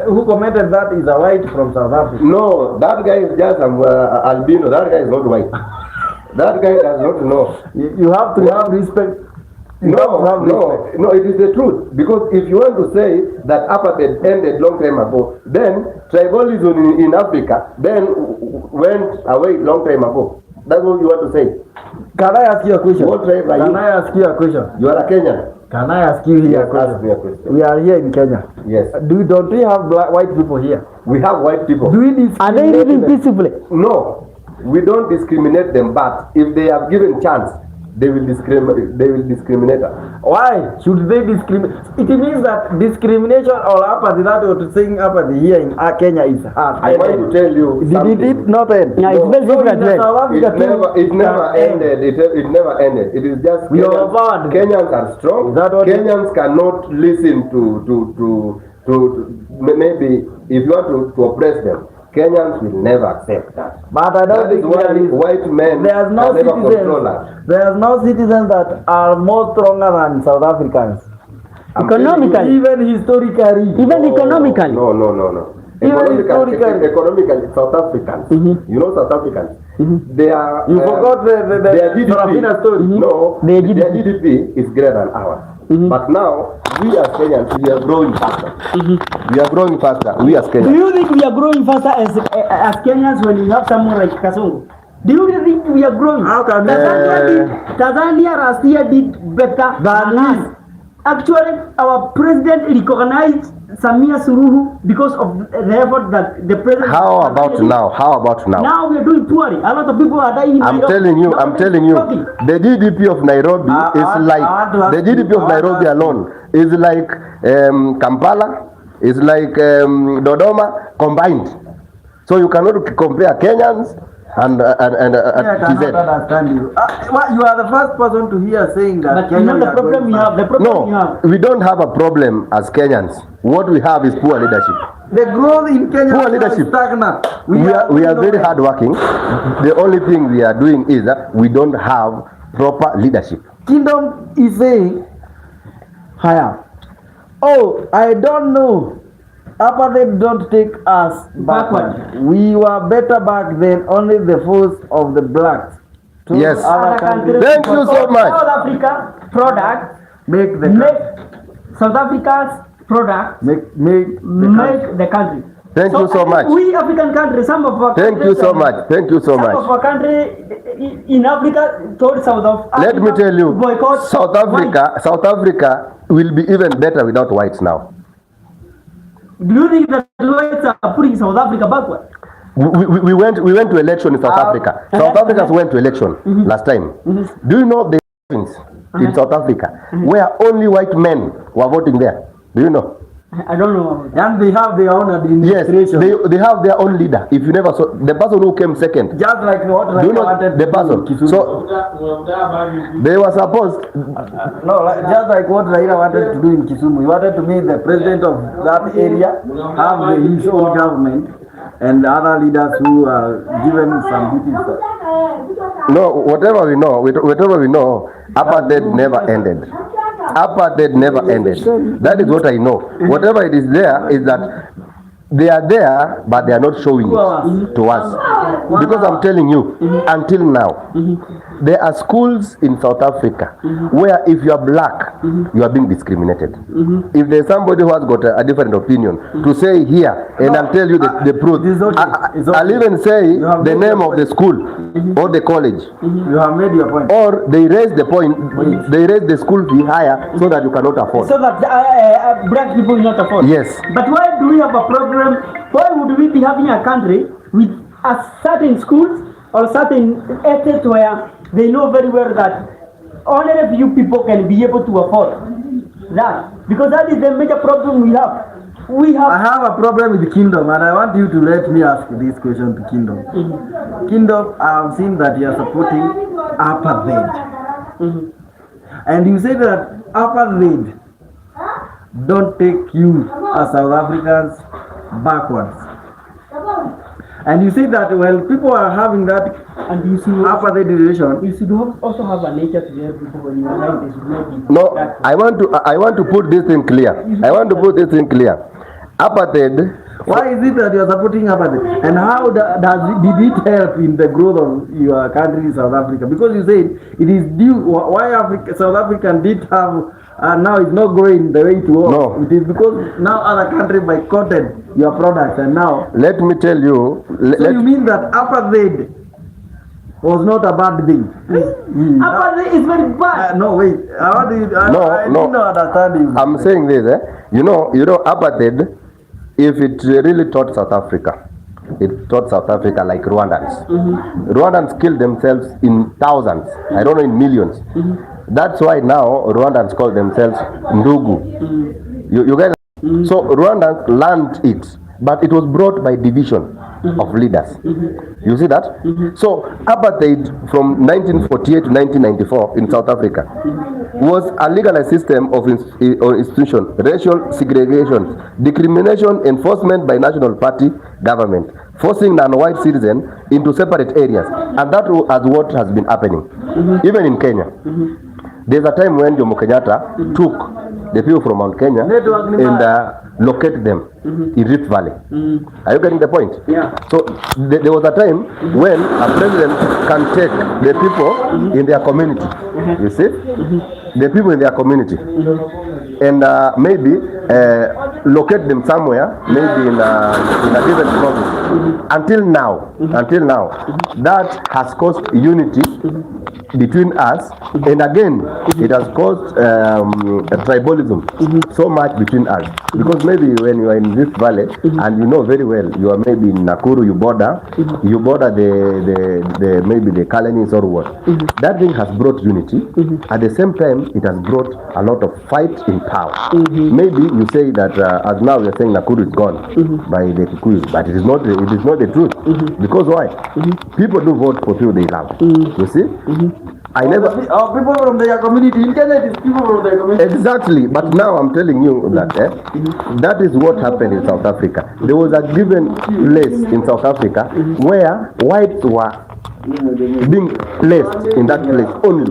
who committed that is a white from South Africa. No, that guy is just albino. That guy is not white. That guy does not know. You have to have respect. No, it is the truth. Because if you want to say that apartheid ended long time ago, then tribalism in Africa then went away long time ago. That's what you want to say. Can I ask you a question? What tribe are you? Can I ask you a question? You are a Kenyan. Can I ask you here a question? Ask me a question. We are here in Kenya. Yes. Don't we have white people here? We have white people. Are they living peacefully? No, we don't discriminate them. But if they are given chance, they will discriminate us. Why should they discriminate? It means that discrimination or apathy, that what you're saying apathy here in Kenya is hard. I want to tell you something. Did it not end? Yeah, it's very different. It never ended. It never ended. It is just Kenyans are strong. Kenyans cannot listen to maybe if you want to oppress them. Kenyans will never accept that. But I don't think white men there's no can never control us. There's no citizens that are more stronger than South Africans. Economically. Even historically. Even economically. No. Economically, South Africans. You know South Africans. They are. You forgot their GDP. Story. No, their GDP is greater than ours. But now, we as Kenyans, we are growing faster. We are growing faster. We as Kenyans. Do you think we are growing faster as Kenyans when you have someone like Kasongo? Do you really think we are growing? How can Tanzania last year did better than us? Actually, our president recognized Samia Suluhu because of the effort that the president. How about now? How about now? Now we are doing poorly. A lot of people are dying in I'm Nairobi. telling you, the GDP of Nairobi is like the GDP of Nairobi alone is like Kampala, is like Dodoma combined. So you cannot compare Kenyans and I cannot understand you. You are the first person to hear saying that. But Kenya, the problem we have. No, we don't have a problem as Kenyans. What we have is poor leadership. The growth in Kenya is stagnant. We are very hardworking. The only thing we are doing is that we don't have proper leadership. Kingdom is saying, higher. Oh, I don't know. Apartheid don't take us backward. We were better back then. Only the force of the blacks. Yes. Thank you so much. South Africa product make South Africa's product make the country. Thank you so much. We African countries, some of our Thank you so much. Thank you so much. Some of our country in Africa told South Africa. Let me tell you, South Africa will be even better without whites now. Do you think that whites are putting South Africa backward? We went to election in South Africa. South Africans went to election last time. Do you know the province in South Africa where only white men were voting there? Do you know? I don't know. And they have their own administration. Yes, they have their own leader. If you never saw the person who came second, just like what do you know the person? So they were supposed just like what Raila wanted to do in Kisumu. He wanted to make the president of that area have his own government, and the other leaders who are given some duties. No, whatever we know, apartheid never ended. Apartheid never ended. That is what I know. Whatever it is there is that they are there, but they are not showing it to us. Because I'm telling you, until now, there are schools in South Africa where if you are black, you are being discriminated. If there's somebody who has got a different opinion, to say here, and I'll tell you the truth. I'll even say the name of the school or the college. You have made your point. Or they raise the point, they raise the school fee higher so that you cannot afford. So that black people will not afford. Yes. But why do we have a problem? Why would we be having a country with a certain schools or certain estates where they know very well that only a few people can be able to afford that? Because that is the major problem we have. I have a problem with the kingdom, and I want you to let me ask this question to kingdom. Kingdom, I have seen that you are supporting apartheid. And you say that apartheid don't take you as South Africans backwards. And you say that people are having that, and you see apartheid relation. You should also have a nature to help people when you are like this. No, I want to put this thing clear. Apartheid. Why is it that you are supporting apartheid? And how did it help in the growth of your country, South Africa? Because you said it is due. Why South Africa did have. Now it's not growing the way it was. No. It is because now other countries boycotted your products, and now. Let me tell you. So you mean that apartheid was not a bad thing? Apartheid is very bad. No, wait. I didn't understand you. I'm saying this. You know, apartheid. If it really taught South Africa, it taught South Africa like Rwandans. Rwandans killed themselves in thousands. I don't know, in millions. That's why now Rwandans call themselves Ndugu. You guys. So Rwandans learned it, but it was brought by division of leaders. You see that? So apartheid from 1948 to 1994 in South Africa was a legalized system of institution, racial segregation, discrimination, enforcement by national party government, forcing non-white citizens into separate areas, and that is what has been happening. Even in Kenya, there's a time when Jomo Kenyatta took the people from Mount Kenya and located them in Rift Valley. Are you getting the point? Yeah. So there was a time when a president can take the people in their community. You see, the people in their community, and maybe locate them somewhere, maybe in a different province. until now, that has caused unity between us, and again, it has caused tribalism so much between us. Because maybe when you are in this valley, and you know very well, you are maybe in Nakuru, you border the maybe the Kalenis or what. That thing has brought unity. At the same time, it has brought a lot of fight in power. Maybe you say that as now you're saying Nakuru is gone by the Kikuyus, but it is not the truth. Because why? People do vote for people they love. You see? I never. People from their community. In Kenya, it is people from their community. Exactly, but now I'm telling you that that is what happened in South Africa. There was a given place in South Africa where whites were being placed in that place only.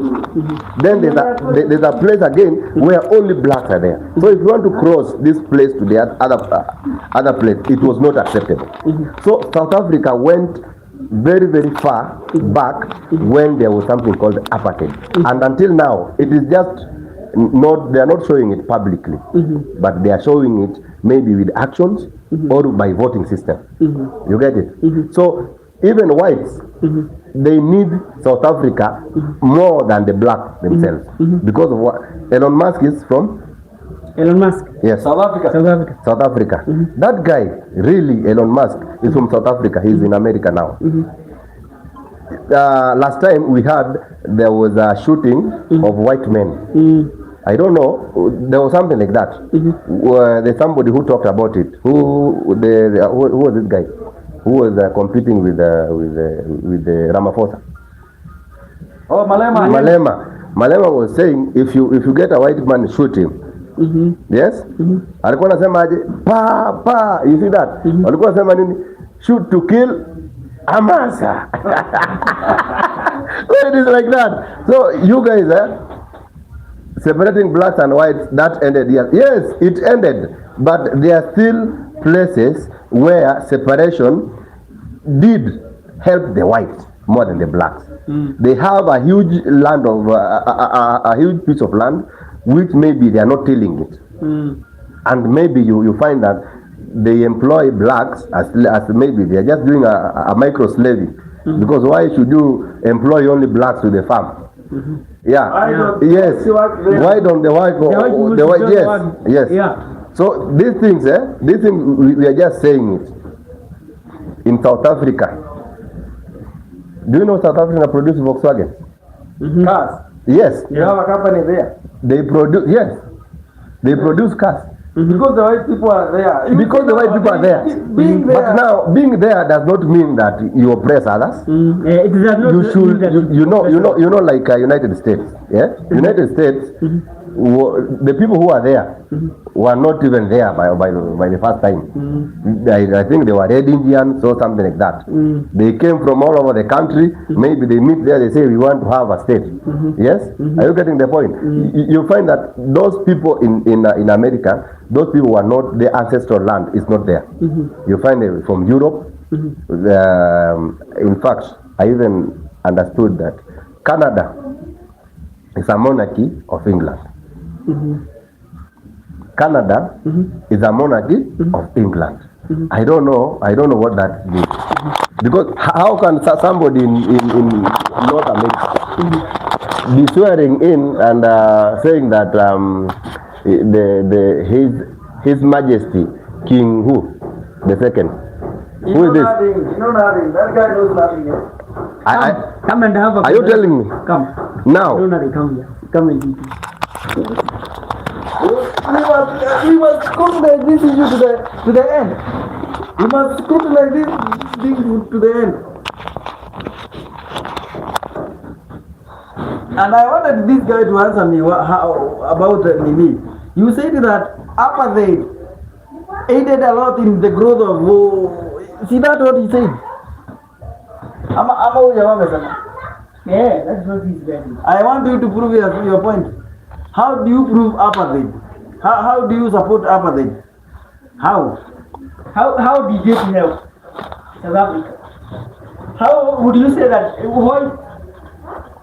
Then there's a place again where only blacks are there. So if you want to cross this place to the other place, it was not acceptable. So South Africa went very, very far back when there was something called apartheid. And until now, it is just not, they are not showing it publicly, but they are showing it maybe with actions or by voting system. You get it? So even whites, they need South Africa more than the black themselves. Because of what? Elon Musk is from? Elon Musk. Yes. South Africa. That guy, really, Elon Musk, is from South Africa. He's in America now. Last time we had, there was a shooting of white men. I don't know, there was something like that. There's somebody who talked about it. Who was this guy? Who was competing with the Ramaphosa? Oh, Malema. Malema was saying, if you get a white man, shoot him. Yes? Alikuwa anasema aje? Pa. You see that? Alikuwa anasema nini? Shoot to kill, amasa. So it is like that. So you guys, separating blacks and whites, that ended. Yes, it ended. But there are still places where separation did help the whites more than the blacks. They have a huge land of a huge piece of land which maybe they are not tilling it. And maybe you find that they employ blacks as maybe they are just doing a micro slavery. Because why should you employ only blacks to the farm? Yes. Why don't the white? Yes. Yeah. So these things, we are just saying it. In South Africa, do you know South Africa produce Volkswagen? Cars. Yes. You have a company there. They produce cars. Because the white people are there. Because the white people are there. But now, being there does not mean that you oppress others. It does not. You should, you know, like United States. Yeah, United States. The people who are there were not even there by the first time. I think they were Red Indians or something like that. They came from all over the country. Maybe they meet there, they say we want to have a state. Yes? Are you getting the point? You find that those people in America, those people were not, their ancestral land is not there. You find them from Europe. In fact, I even understood that Canada is a monarchy of England. Canada is a monarchy of England. I don't know what that means. Because how can somebody in North America be swearing in and saying that his Majesty King who? The second. Who is this? Nothing. That guy knows nothing. Come and have a. Are you telling me? Come. Now. Come here. Come and eat. We must scrutinize this issue to the end. We must scrutinize this thing to the end. And I wanted this guy to answer me about Nini. You said that apartheid aided a lot in the growth of. See that what he said? Yeah, that's what he's saying. I want you to prove your point. How do you prove apartheid? How do you support apartheid? How did it help South Africa? How would you say that? Why?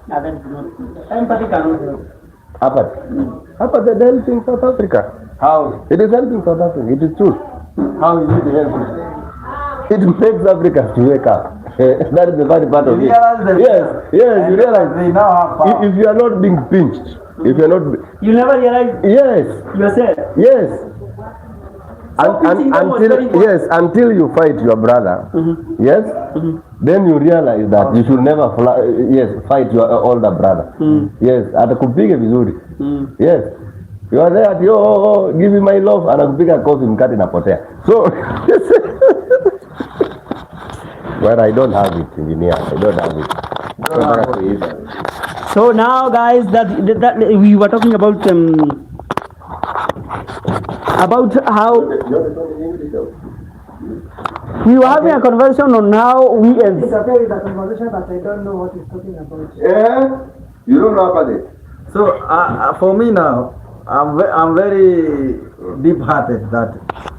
No, that is not. Empathy cannot help. Apartheid helping South Africa. How? It is helping South Africa. It is true. How is it helping? it makes Africa to wake up. That is the funny part of it. Yes, you realize they now have power. if you are not being pinched, if you are not, You never realize yourself. yes. So Until you fight your brother, yes, then you realize that you should never fight your older brother. Yes, atakupiga vizuri. Yes, you are there at give me my love, anakupiga kofi mkate napotea. So well, I don't have it, engineer. I don't have it. So now, guys, that we were talking about how we were having a conversation on how we as It's okay with a conversation, but I don't know what he's talking about. Yeah, you don't know about it. So for me now, I'm very deep-hearted that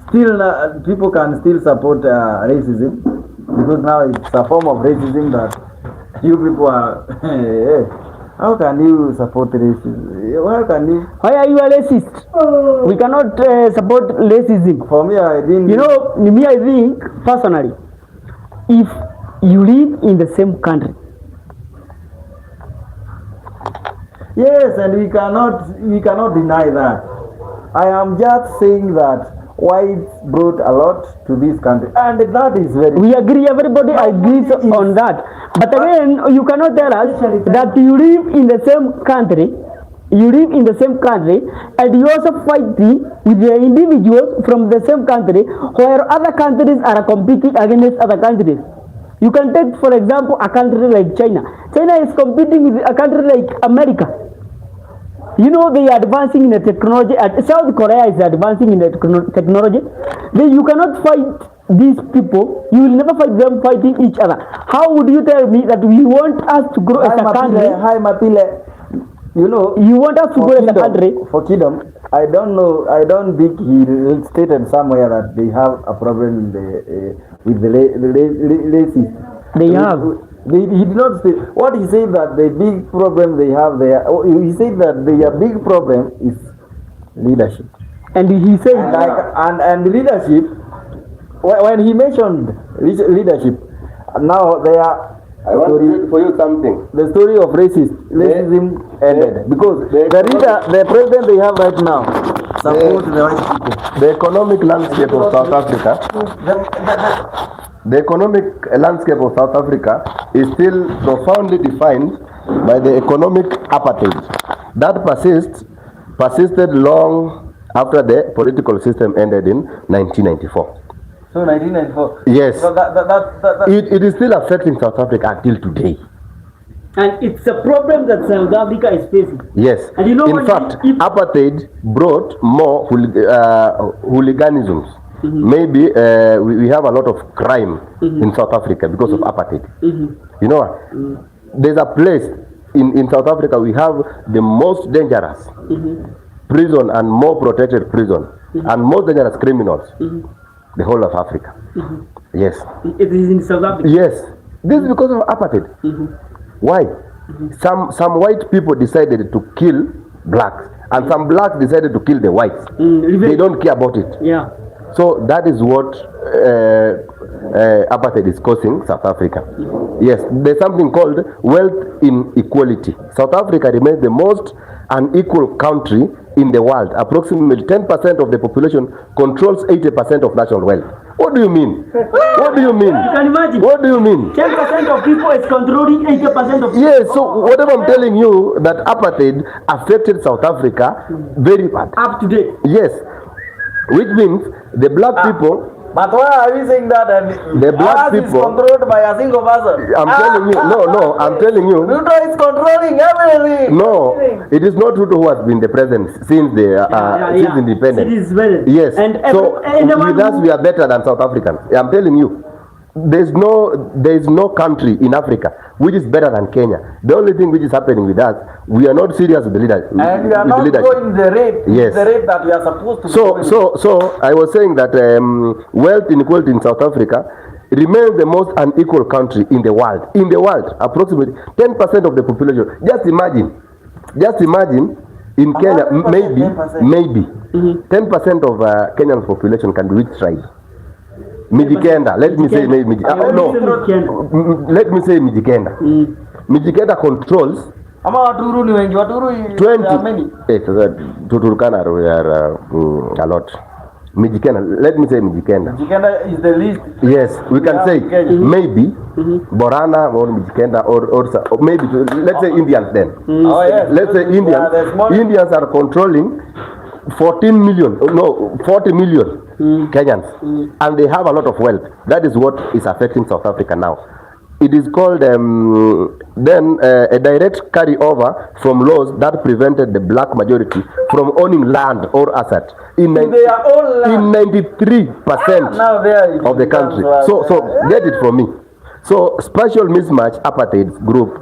still people can still support racism, because now it's a form of racism that you people are. How can you support racism? How can you? why are you a racist? We cannot support racism. For me, I didn't. You know, me, I think personally, if you live in the same country, Yes, and we cannot deny that. I am just saying that whites brought a lot to this country, and that is very. we agree, everybody agrees on that. But again, you cannot tell us that you live in the same country, and you also fighting with the individuals from the same country, where other countries are competing against other countries. You can take, for example, a country like China. China is competing with a country like America. You know, they are advancing in the technology. South Korea is advancing in the technology. You cannot fight these people. You will never fight them fighting each other. How would you tell me that we want us to grow as a country? Hi, Mapile. You know, you want us to grow as a country? For Kingdom, I don't know. I don't think he stated somewhere that they have a problem with the racist. They have. He did not say. What he said that the big problem they have there. He said that their big problem is leadership. And he said and leadership. When he mentioned leadership, now they are. I want to read for you something. The story of racism ended because the president they have right now support the white people. The economic landscape of South Africa. The economic landscape of South Africa is still profoundly defined by the economic apartheid that persisted long after the political system ended in 1994. So 1994. Yes. So It is still affecting South Africa until today. and it's a problem that South Africa is facing. Yes. And you know, in fact, apartheid brought more hooliganisms. Maybe we have a lot of crime in South Africa because of apartheid. You know what? There's a place in South Africa we have the most dangerous prison and more protected prison and most dangerous criminals. The whole of Africa. Yes. It is in South Africa. Yes. This is because of apartheid. Why? Some white people decided to kill blacks, and some blacks decided to kill the whites. They don't care about it. Yeah. So that is what apartheid is causing South Africa. Yes, there's something called wealth inequality. South Africa remains the most unequal country in the world. Approximately 10% of the population controls 80% of national wealth. What do you mean? What do you mean? You can imagine. What do you mean? 10% of people is controlling 80% of. Yes, so whatever I'm telling you, that apartheid affected South Africa very bad. Up to date. Yes, which means the black people. But why are we saying that? And the black is people controlled by a single person. I'm telling you, no, I'm telling you. Ruto is controlling everything. No, it is not Ruto who has been the president since since independence. It is well. Yes, And so with us we are better than South Africans. I'm telling you. There is no country in Africa which is better than Kenya. The only thing which is happening with us, we are not serious with the leadership. And we are not going the rate, yes, the rate that we are supposed to. So I was saying that wealth inequality in South Africa remains the most unequal country in the world. In the world, approximately 10% of the population. Just imagine in Kenya, maybe 10% of Kenyan population can be which tribe? Mijikenda. Let me say Mijikenda. No. Let me say Mijikenda. Mijikenda controls. Ama Waturu ni wengi. Waturu 20. Sasa Turkana are a lot. Mijikenda. Let me say Mijikenda. Mijikenda is the least. Yes, we can say maybe Borana or Mijikenda or maybe let's say Indians then. Oh yes. Let's say Indians are controlling 40 million Kenyans, and they have a lot of wealth. That is what is affecting South Africa now. It is called a direct carryover from laws that prevented the black majority from owning land or asset in 93% of the country. So get it from me. So Special Mismatch Apartheid Group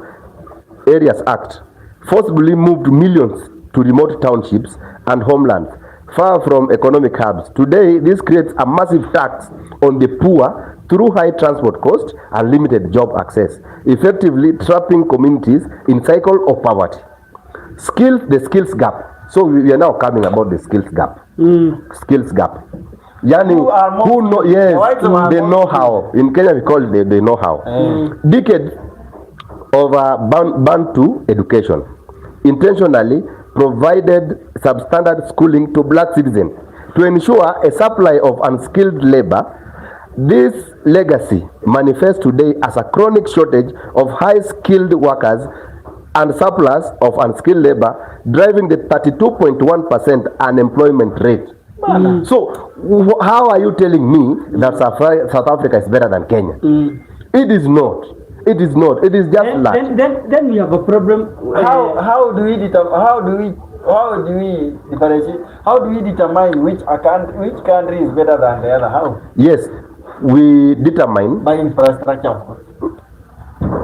Areas Act forcibly moved millions to remote townships and homelands far from economic hubs. Today, this creates a massive tax on the poor through high transport costs and limited job access, effectively trapping communities in cycle of poverty. The skills gap. So we are now coming about the skills gap. Skills gap. Yani, who know? Yes, the know-how. In Kenya, we call it the know-how. Decades of Bantu education intentionally provided substandard schooling to black citizens to ensure a supply of unskilled labor. This legacy manifests today as a chronic shortage of high-skilled workers and surplus of unskilled labor, driving the 32.1% unemployment rate. So, how are you telling me that South Africa is better than Kenya? It is not. It is not. It is just that. Then we have a problem. How do we differentiate? How do we determine which country is better than the other? How? Yes, we determine by infrastructure, of course.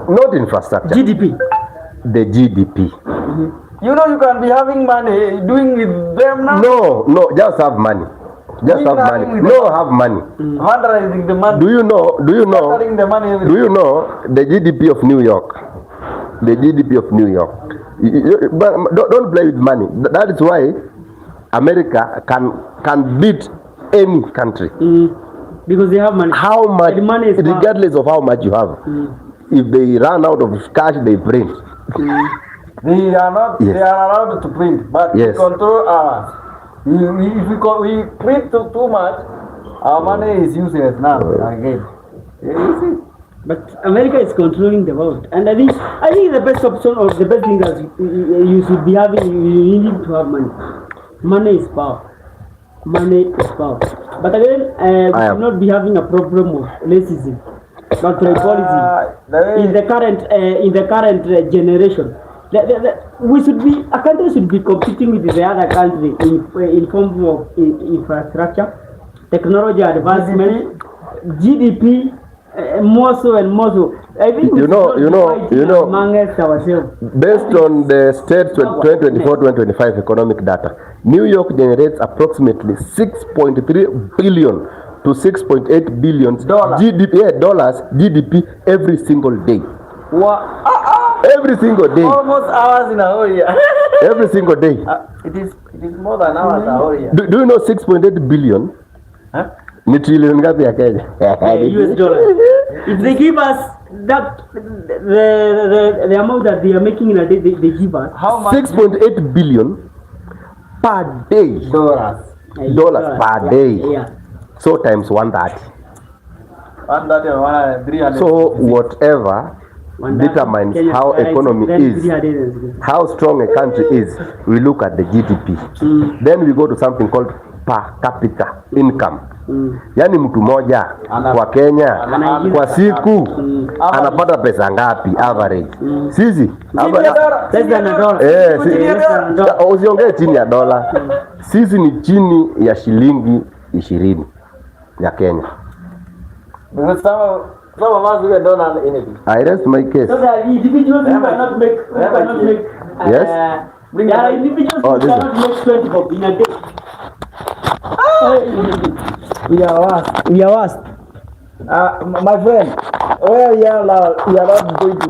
Not infrastructure. GDP. The GDP. You know, you can be having money doing with them now. No, just have money. Just have money. No, have money. Fundraising the money. Do you know? The money Do you know the GDP of New York? The GDP of New York. Don't play with money. That is why America can beat any country. Because they have money. How much? The money is regardless of how much you have. If they run out of cash, they print. They are not. Yes. They are allowed to print, but yes, we control ours. If we print too much, our money is useless now again. But America is controlling the world, and I think the best option or the best thing that you should be having, you need to have money. Money is power. Money is power. But again, we should not be having a problem of racism, not tribalism in the current generation. We should be, a country should be competing with the other country in form of infrastructure, technology advancement, GDP, more so and more so. I think you know, amongst ourselves. Based on the state 2024-2025 economic data, New York generates approximately 6.3 billion to 6.8 billion GDP every single day. Every single day. Almost hours in a whole year. Every single day. It is more than hours a whole year. Do you know 6.8 billion? Huh? Ni trillion ngapi ya Kenya? US dollars. If they give us that the amount that they are making in a day, they give us how much? 6.8 billion per day. Dollars per day. Yeah. So times 130. 130 300. So whatever determines how economy is, how strong a country is, we look at the GDP. Then we go to something called per capita income. Yani mtu moja kwa Kenya kwa siku anapata pesa ngapi average? Sisi usiongee chini ya dola. Sisi ni chini ya shilingi 20 ya Kenya. Because some of us we don't have anything. I rest my case. So the individuals cannot make yes. There are individuals who cannot make 20 bob in a day. We are worst. My friend, where we are now, we are not going to.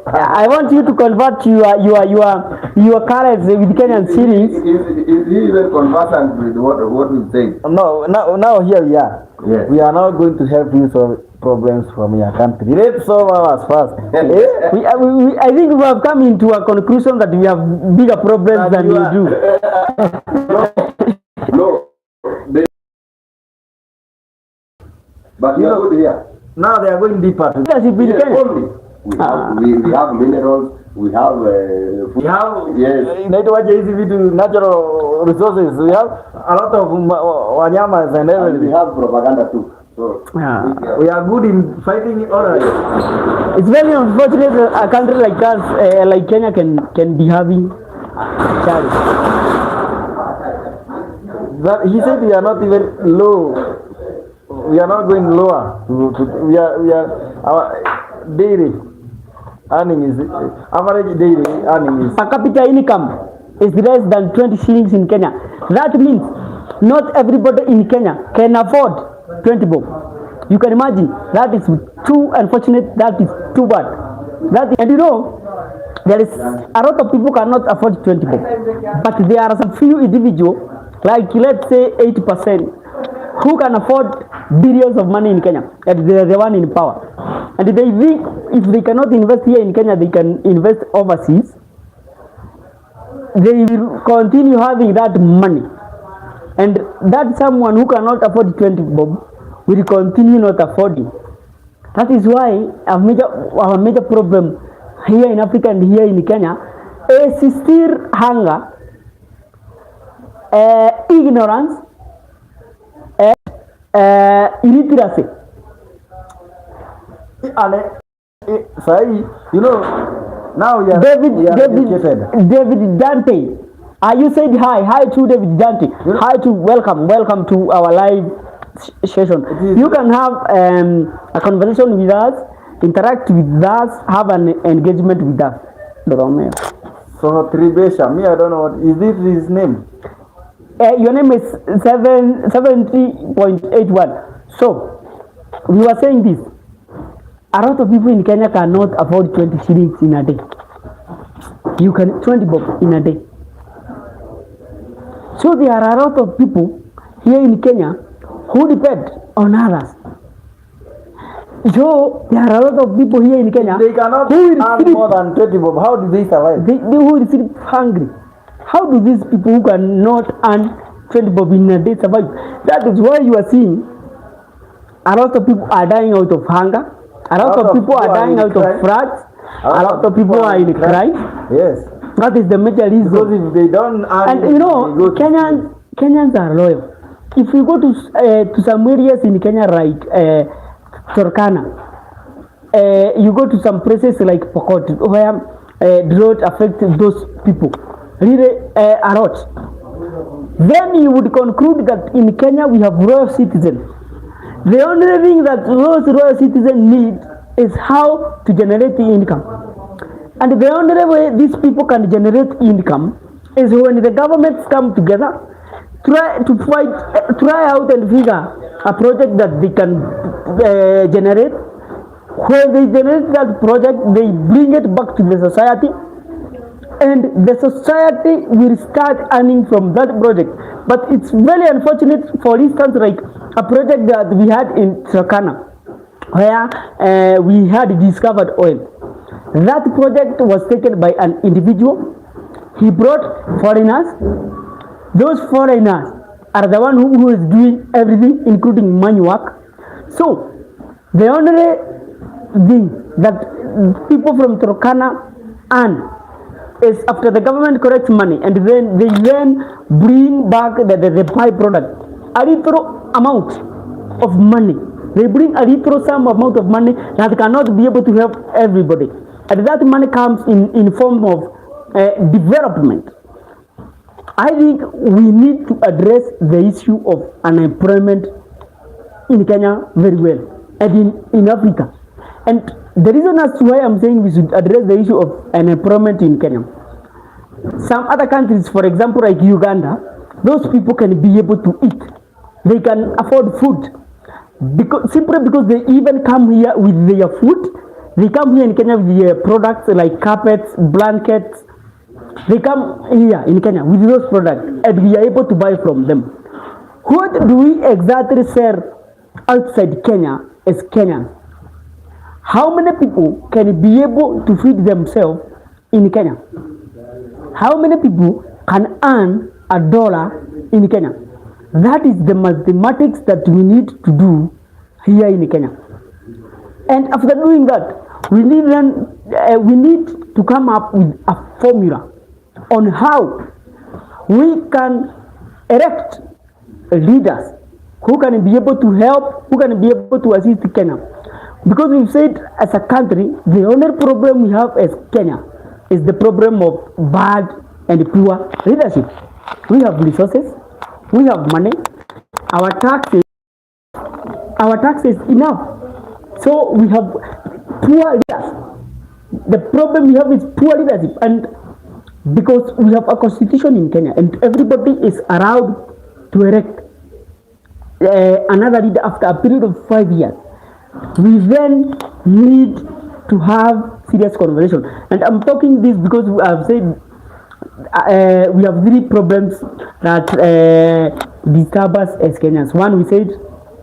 I want you to convert your currency with Kenyan shillings. Is he even conversant with what we say? No, now here we are. Yes. We are now going to help you solve problems from your country. Let's solve ours first. I think we have come into a conclusion that we have bigger problems than you do. No. But you are good here. Now they are going deeper. Leadership in Yes, Kenya. only. We have minerals. We have food. We have Yes. inaitwaje hizi vitu natural resources. We have a lot of wanyamas and And we everything. have propaganda too. So We are good in fighting all right. It's very unfortunate that a country like us, like Kenya, can be having charity. But he said we are not even low. We are not going lower. We are our daily earning is average daily earning is Per capita income is less than 20 shillings in Kenya. That means not everybody in Kenya can afford 20 bob. You can imagine that is too unfortunate. That is too bad. And you know, there is a lot of people cannot afford 20 bob, but there are some few individuals, like let's say 80%, who can afford billions of money in Kenya, and they are the one in power. And they think if they cannot invest here in Kenya, they can invest overseas. They will continue having that money, and that someone who cannot afford 20 bob will continue not affording. That is why our major problem here in Africa and here in Kenya is still hunger, ignorance, illiteracy. Say, you know, now we are educated. David Dante. You said hi to David Dante. Hi to welcome to our live session. You can have a conversation with us, interact with us, have an engagement with us. So Tribesha, me I don't know what is this his name. Your name is 70.81. So we were saying this. A lot of people in Kenya cannot afford 20 shillings in a day. You can 20 bob in a day. So there are a lot of people here in Kenya who depend on others. So there are a lot of people here in Kenya They cannot who earn more than 20 bob. How do they survive? They who will sleep hungry. How do these people who cannot earn 20 bob in a day survive? That is why you are seeing a lot of people are dying out of hunger. A lot of people are dying out of floods. A lot of people are in crime. Yes. That is the major reason. Because if they don't earn, And you know, Kenyans are loyal. If you go to some areas in Kenya like Turkana, you go to some places like Pokot where drought affects those people really a lot. Then you would conclude that in Kenya we have royal citizens. The only thing that those royal citizens need is how to generate the income. And the only way these people can generate income is when the governments come together, try out and figure a project that they can generate. When they generate that project, they bring it back to the society, and the society will start earning from that project. But it's very unfortunate, for instance, like a project that we had in Turkana, where we had discovered oil. That project was taken by an individual. He brought foreigners. Those foreigners are the one who is doing everything, including money work. So the only thing that people from Turkana earn is after the government collects money, and then they bring back the byproduct, a little amount of money. They bring a little some amount of money that cannot be able to help everybody, and that money comes in form of development. I think we need to address the issue of unemployment in Kenya very well, and in Africa. And the reason as to why I'm saying we should address the issue of unemployment in Kenya. Some other countries, for example, like Uganda, those people can be able to eat. They can afford food simply because they even come here with their food. They come here in Kenya with products like carpets, blankets. They come here in Kenya with those products and we are able to buy from them. What do we exactly sell outside Kenya as Kenyans? How many people can be able to feed themselves in Kenya? How many people can earn $1 in Kenya? That is the mathematics that we need to do here in Kenya. And after doing that, we need to come up with a formula on how we can elect leaders who can be able to help, who can be able to assist Kenya. Because we've said as a country, the only problem we have as Kenya is the problem of bad and poor leadership. We have resources, we have money, our taxes enough. So we have poor leaders. The problem we have is poor leadership, and because we have a constitution in Kenya and everybody is allowed to elect another leader after a period of 5 years, we then need to have serious conversation. And I'm talking this because I've said we have 3 problems that disturb us as Kenyans. One, we said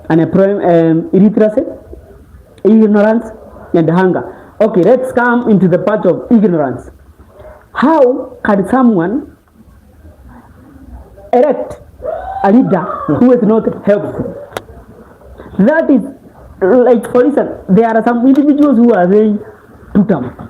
unemployment, illiteracy, ignorance, and hunger. Okay, let's come into the part of ignorance. How can someone elect a leader who is not helpful? That is, like for instance, there are some individuals who are saying two term.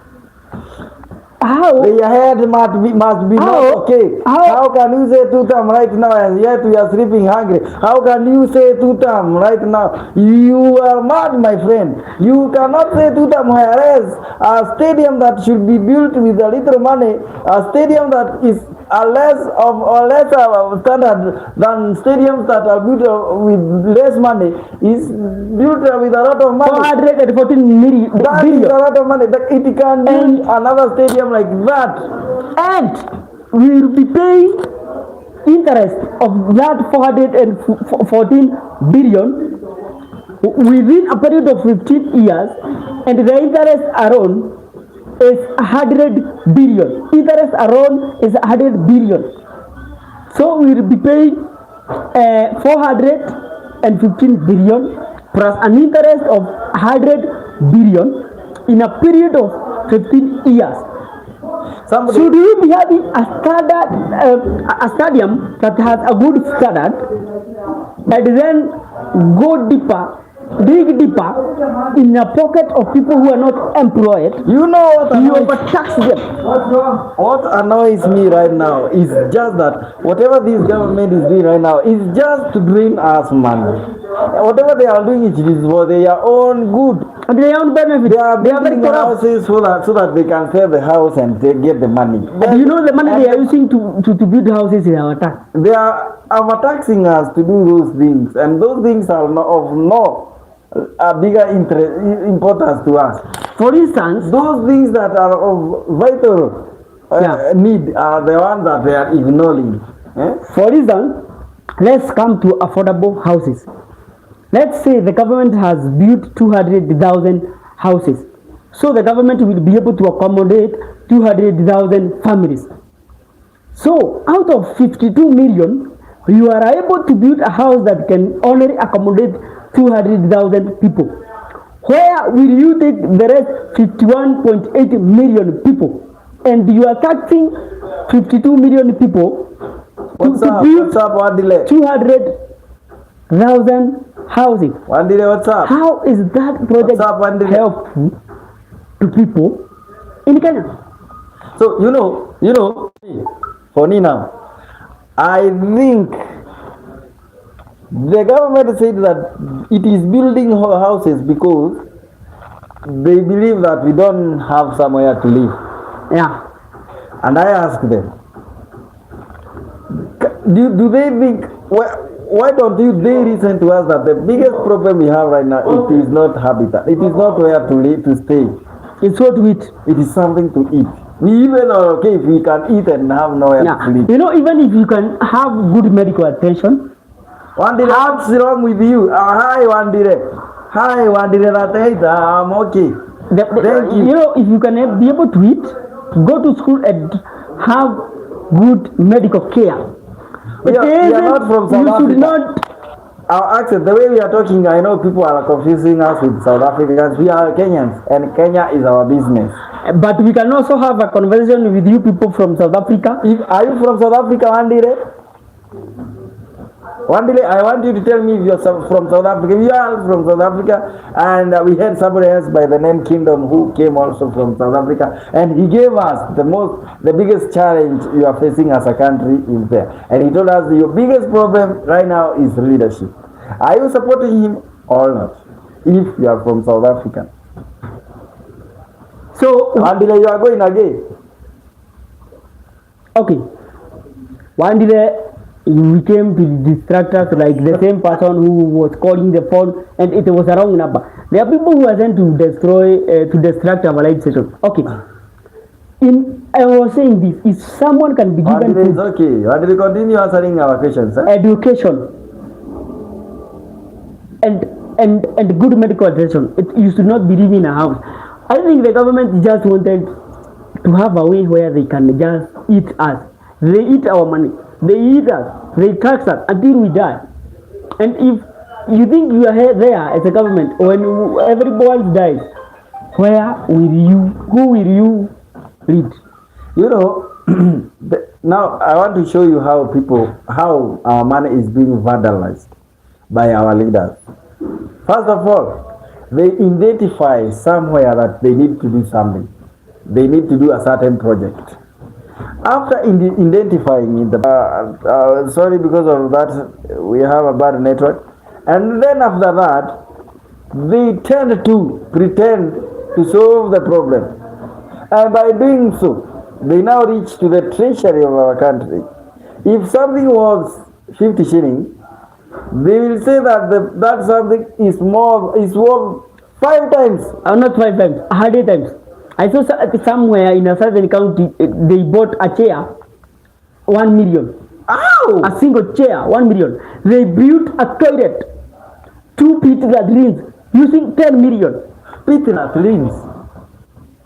How their head must be not okay. How can you say two term right now and yet we are sleeping hungry? How can you say two term right now? You are mad, my friend. You cannot say two term, whereas a stadium that should be built with a little money, a stadium that is a lesser standard than stadiums that are built with less money is built with a lot of money. 414 million. That is a lot of money. It can build another stadium like that, and we will be paying interest of that 414 billion within a period of 15 years, and the interest alone is 100 billion. Interest alone is 100 billion. So we will be paying 415 billion plus an interest of 100 billion in a period of 15 years. Should we be having a standard, a stadium that has a good standard, and then go deeper, dig deeper in the pocket of people who are not employed? You know what you overtax them. What annoys me right now is just that whatever this government is doing right now is just to drain us money. Whatever they are doing, it is for their own good and their own benefit. They are building houses so that they can sell the house and they get the money. And you know the money they are using to build houses is our tax. They are overtaxing us to do those things, and those things are not of no bigger importance to us. For instance, those things that are of vital need are the ones that they are ignoring. For instance, let's come to affordable houses. Let's say the government has built 200,000 houses. So the government will be able to accommodate 200,000 families. So out of 52 million, you are able to build a house that can only accommodate 200,000 people. Where will you take the rest 51.8 million people? And you are taxing 52 million people to build 200,000 housing. What's up? How is that project helpful to people in Kenya? So you know, for me now, I think the government said that it is building houses because they believe that we don't have somewhere to live. Yeah. And I ask them, do they think, why don't they listen to us that the biggest problem we have right now, it is not habitat, it is not where to live, to stay. It's what to eat. It is something to eat. We even are okay if we can eat and have nowhere to live. You know, even if you can have good medical attention. One day, what's wrong with you? Hi, one day. Hi, one day, I'm okay. Thank you. You know, if you can be able to eat, go to school and have good medical care. We are not from South You Africa. should not. Our accent, the way we are talking, I know people are confusing us with South Africans. We are Kenyans, and Kenya is our business. But we can also have a conversation with you people from South Africa. Are you from South Africa, Wandile? Wandile, I want you to tell me if you're from South Africa. We are from South Africa, and we had somebody else by the name Kingdom who came also from South Africa, and he gave us the biggest challenge you are facing as a country is there. And he told us your biggest problem right now is leadership. Are you supporting him or not? If you are from South Africa. So Wandile, you are going again. Okay. One day we came to distract us like the same person who was calling the phone and it was a wrong number. There are people who are sent to distract our live session. Okay. I was saying this, if someone can be given Wandile, it's okay. Wandile, continue answering our questions. Education and good medical attention, you should not be living in a house. I think the government just wanted to have a way where they can just eat us. They eat our money. They eat us. They tax us until we die. And if you think you are there as a government, when everyone dies, who will you lead? You know, now I want to show you how our money is being vandalized by our leaders. First of all, they identify somewhere that they need to do something. They need to do a certain project. After identifying it, sorry, because of that, we have a bad network. And then after that, they tend to pretend to solve the problem. And by doing so, they now reach to the treasury of our country. If something was 50 shillings, they will say that that something is worth 5 times. Not 5 times, 100 times. I saw somewhere in a certain county, they bought a chair, 1 million. Ow! A single chair, 1 million. They built a toilet, 2 pit latrines, using 10 million. Pit latrines,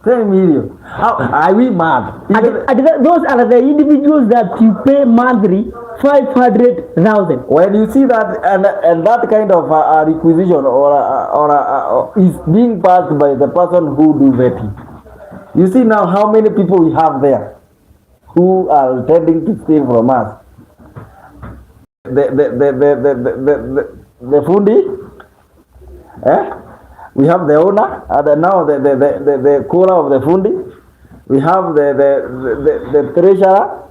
10 million. How are we mad? Those are the individuals that you pay monthly 500,000. When you see that and that kind of requisition or is being passed by the person who do vetting, you see now how many people we have there who are tending to steal from us. The fundi, we have the owner, and now the caller of the fundi. We have the treasurer.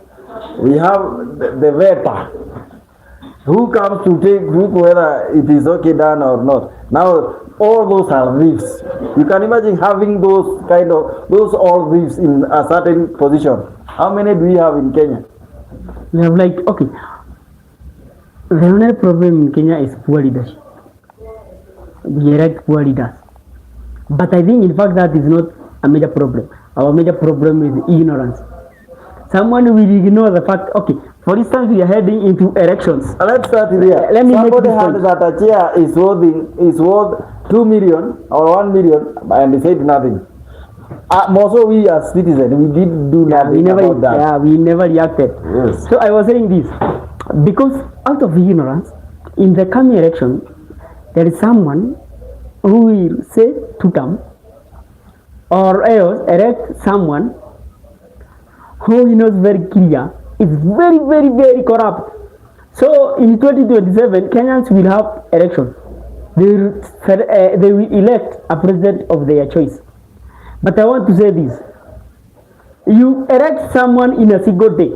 We have the vetter who comes to take look whether it is okay done or not. Now all those are thieves. You can imagine having those all thieves in a certain position. How many do we have in Kenya? We have okay. The only problem in Kenya is poor leadership. We elect poor leaders. But I think in fact that is not a major problem. Our major problem is ignorance. Someone will ignore the fact, okay, for instance, we are heading into elections. Let's start here. Somebody heard that a chair is worth 2 million or 1 million and they said nothing. Also we as citizens, we did do nothing about that. Yeah, we never reacted. Yes. So I was saying this, because out of ignorance, in the coming election, there is someone who will say to them, or else elect someone who he knows very clear is very, very, very corrupt. So in 2027, Kenyans will have elections. They will elect a president of their choice. But I want to say this. You elect someone in a single day.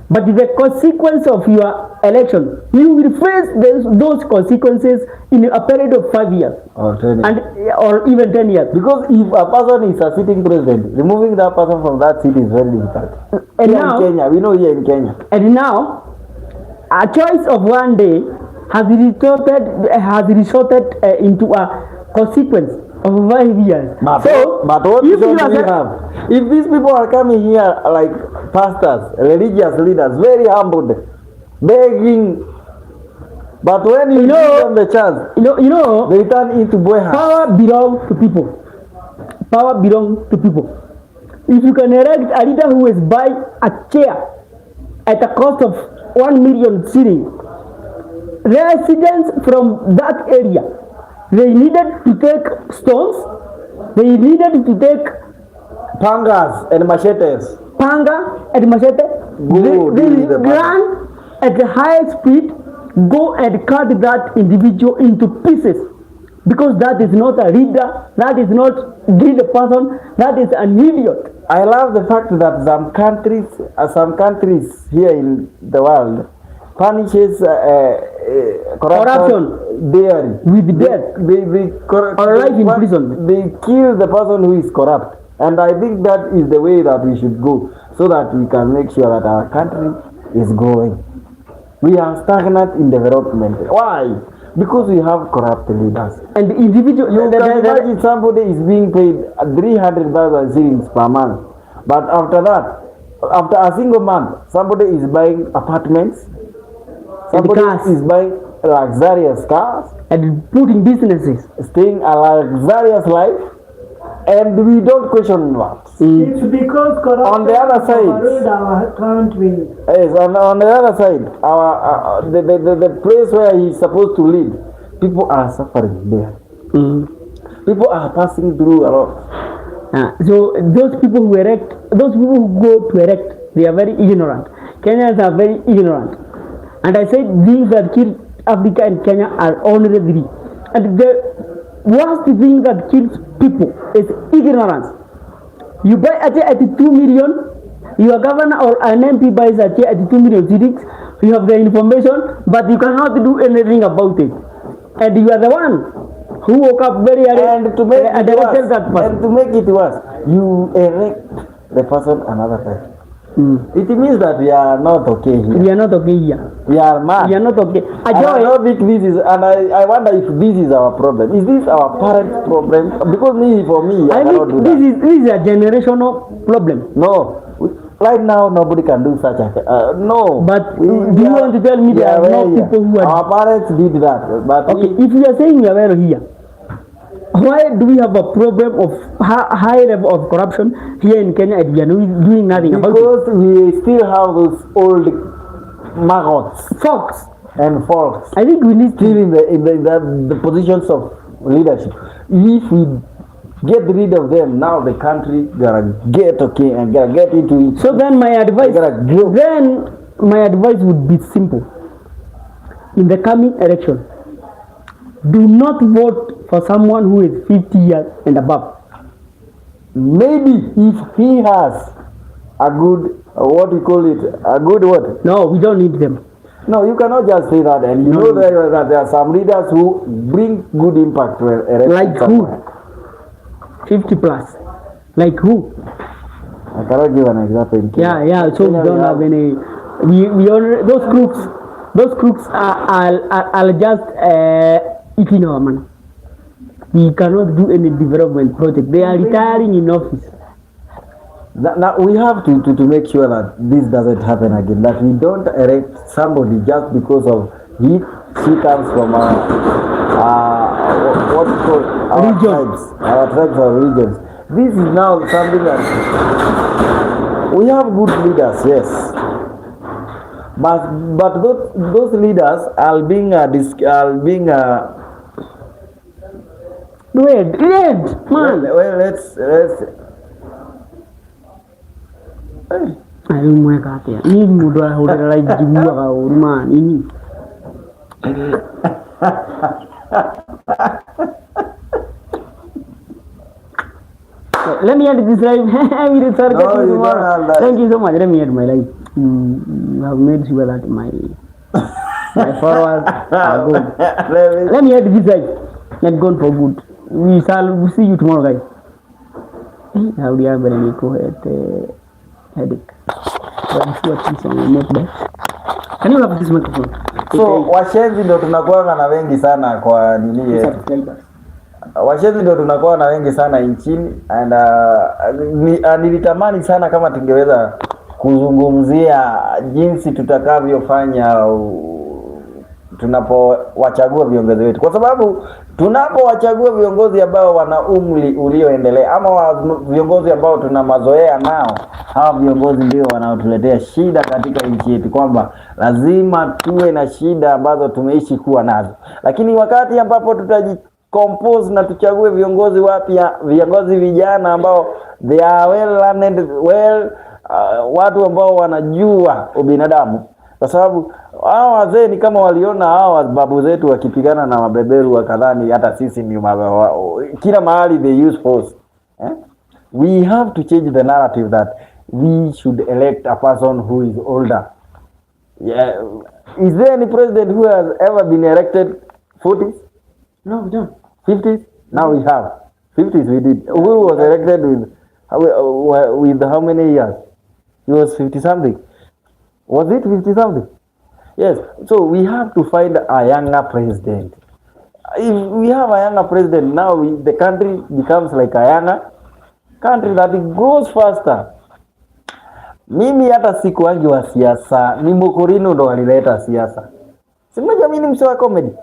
But the consequence of your election, you will face those consequences in a period of 5 years. Or 10 years. Or even 10 years. Because if a person is a sitting president, removing that person from that seat is very difficult. And here now, in Kenya, we know here in Kenya. And now, a choice of one day has resulted into a consequence of 5 years. But what if do we have? If these people are coming here like pastors, religious leaders, very humbled, begging, but when you give them the chance, they turn into boyhood. Power belongs to people. power belongs to people. If you can elect a leader who is buying a chair at a cost of 1 million shillings, residents from that area, they needed to take stones, they needed to take pangas and machetes. Panga and machete. They ran at a high speed, go and cut that individual into pieces. Because that is not a leader, that is not a leader person, that is an idiot. I love the fact that some countries here in the world punishes corruption daily with death or life in prison. They kill the person who is corrupt, and I think that is the way that we should go, so that we can make sure that our country is growing. We are stagnant in development. Why? Because we have corrupt leaders. And individual, you can imagine somebody is being paid 300,000 shillings per month, but after that, after a single month, somebody is buying apartments, somebody is buying luxurious cars, and putting businesses, staying a luxurious life, and we don't question what. It's because corruption on the other side, our country. Yes, on the other side, our the place where he's supposed to live, people are suffering there. People are passing through a lot. So those people who go to erect, they are very ignorant. Kenyans are very ignorant. And I said things that kill Africa and Kenya are only three. And the worst thing that kills people is ignorance. You buy a chair at 2 million, your governor or an MP buys a chair at 2 million cities, you have the information, but you cannot do anything about it. And you are the one who woke up very early and to make it worse, you elect the person another time. It means that we are not okay here. We are not okay here. We are mad. We are not okay. I don't think this is, and I wonder if this is our problem. Is this our parents' problem? Because for me, I cannot do that. This is a generational problem. No. Right now, nobody can do such a no. But do you want to tell me there are no people who are... Our parents did that. But okay, if you are saying we are very here, why do we have a problem of high level of corruption here in Kenya and we are doing nothing about it? Because we still have those old maggots, folks and folks. I think we need still in the positions of leadership. If we get rid of them, now the country gotta get okay and gotta get into it. So then my advice would be simple. In the coming election, do not vote for someone who is 50 years and above. Maybe if he has a good, what we call it, a good what? No, we don't need them. No, you cannot just say that. And you know that there are some leaders who bring good impact to a election. Like who? 50 plus. Like who? I cannot give an example. Yeah. So we don't have any. We only, those crooks are just eating our money. We cannot do any development project. They are retiring in office. Now we have to make sure that this doesn't happen again. That we don't elect somebody just because of she comes from what we call our tribes or regions. This is now something that we have good leaders, yes. But those leaders are being wait, man. Well, let's. I don't know what to say. Muda hotel like jiwa kau man ini. Let me end this live. Thank you so much. Let me end my life. You have made sure that my followers are good. Let me end this live. Let's go for good. We shall see you tomorrow, guys. How do you have any headache? Can you have this microphone? So washenzi ndo tunakuwa na wengi sana kwa nini yetu. Washenzi ndo tunakuwa na wengi sana nchini, and nilitamani sana kama tungeweza kuzungumzia jinsi tutakavyofanya tunapowachagua viongozi wetu, kwa sababu tunapowachagua viongozi ambao wana umri ulioendelea ama viongozi ambao tuna mazoea nao, hawa viongozi ndio wanaotuletea shida katika nchi yetu, kwamba lazima tuwe na shida ambazo tumeishi kuwa nazo. Lakini wakati ambapo compose na tuchague viongozi wapya, viongozi vijana ambao they are well learned, watu ambao wanajua ubinadamu, kwa sababu hao wazee ni kama waliona hao babu zetu wakipigana na mabeberu, wakadhani hata sisi ni kila mahali they use force. We have to change the narrative that we should elect a person who is older. Is there any president who has ever been elected 40s? No, we don't. 50s? Now we have 50s. We did. Who was elected with how many years? He was 50 something. Was it 50 something? Yes. So we have to find a younger president. If we have a younger president now, the country becomes like a younger country that it grows faster. Mimi hata sikuangi wa siasa, ni Mokorino ndo alileta siasa. Simajua mimi ni msee wa comedy.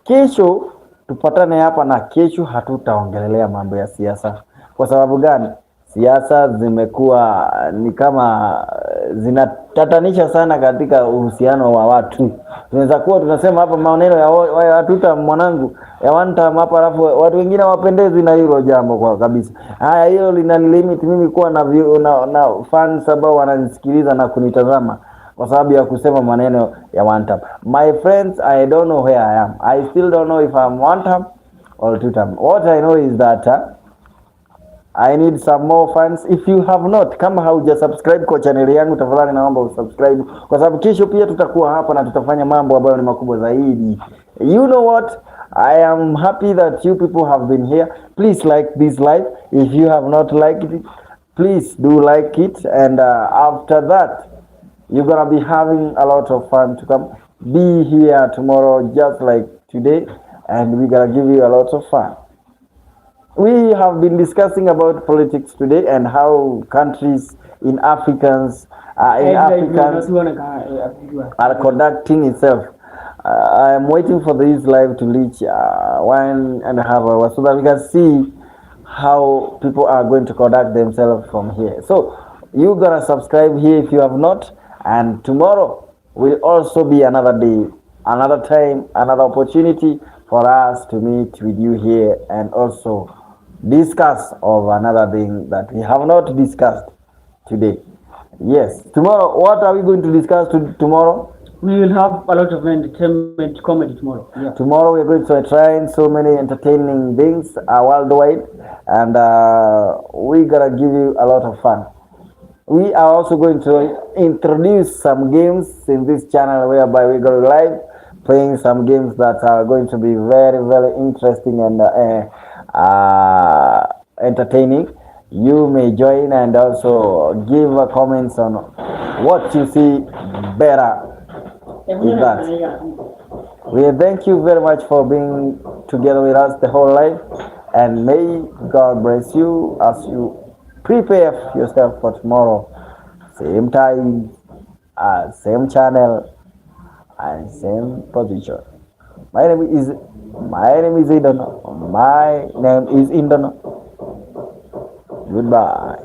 Kesho tupatane hapa na kesho hatutaongelelea mambo ya siasa. Kwa sababu gani? Siasa zimekuwa ni kama zinatatanisha sana katika uhusiano wa watu. Tunaweza kuwa tunasema hapa maneno ya watuta mwanangu ya one time hapa, alafu watu wengine wapendezi na hilo jambo kwa kabisa. Haya, hilo lina limit mimi kuwa na fans ambao wananisikiliza na kunitazama kwa sababu ya kusema maneno ya one time. My friends, I don't know where I am. I still don't know if I'm one time or two time. What I know is that I need some more fans. If you have not, kama hauja subscribe kwa channel yangu, tafadhali naomba usubscribe, kwa sababu kesho pia tutakuwa hapa na tutafanya mambo ambayo ni makubwa zaidi. You know what? I am happy that you people have been here. Please like this live. If you have not liked it, please do like it. And after that, you're gonna be having a lot of fun to come. Be here tomorrow just like today, and we're gonna give you a lot of fun. We have been discussing about politics today and how countries in Africans are conducting itself. I am waiting for this live to reach 1.5 hours so that we can see how people are going to conduct themselves from here. So you gotta subscribe here if you have not, and tomorrow will also be another day, another time, another opportunity for us to meet with you here and also discuss of another thing that we have not discussed today. Yes, tomorrow, what are we going to discuss tomorrow? We will have a lot of entertainment comedy tomorrow. Yeah. Tomorrow we're going to try so many entertaining things worldwide, and we're gonna give you a lot of fun. We are also going to introduce some games in this channel whereby we're going to live playing some games that are going to be very, very interesting and entertaining. You may join and also give comments on what you see better with that. We thank you very much for being together with us the whole life, and may God bless you as you prepare yourself for tomorrow, same time, same channel and same position. My name is Indono. My name is Indono. Goodbye.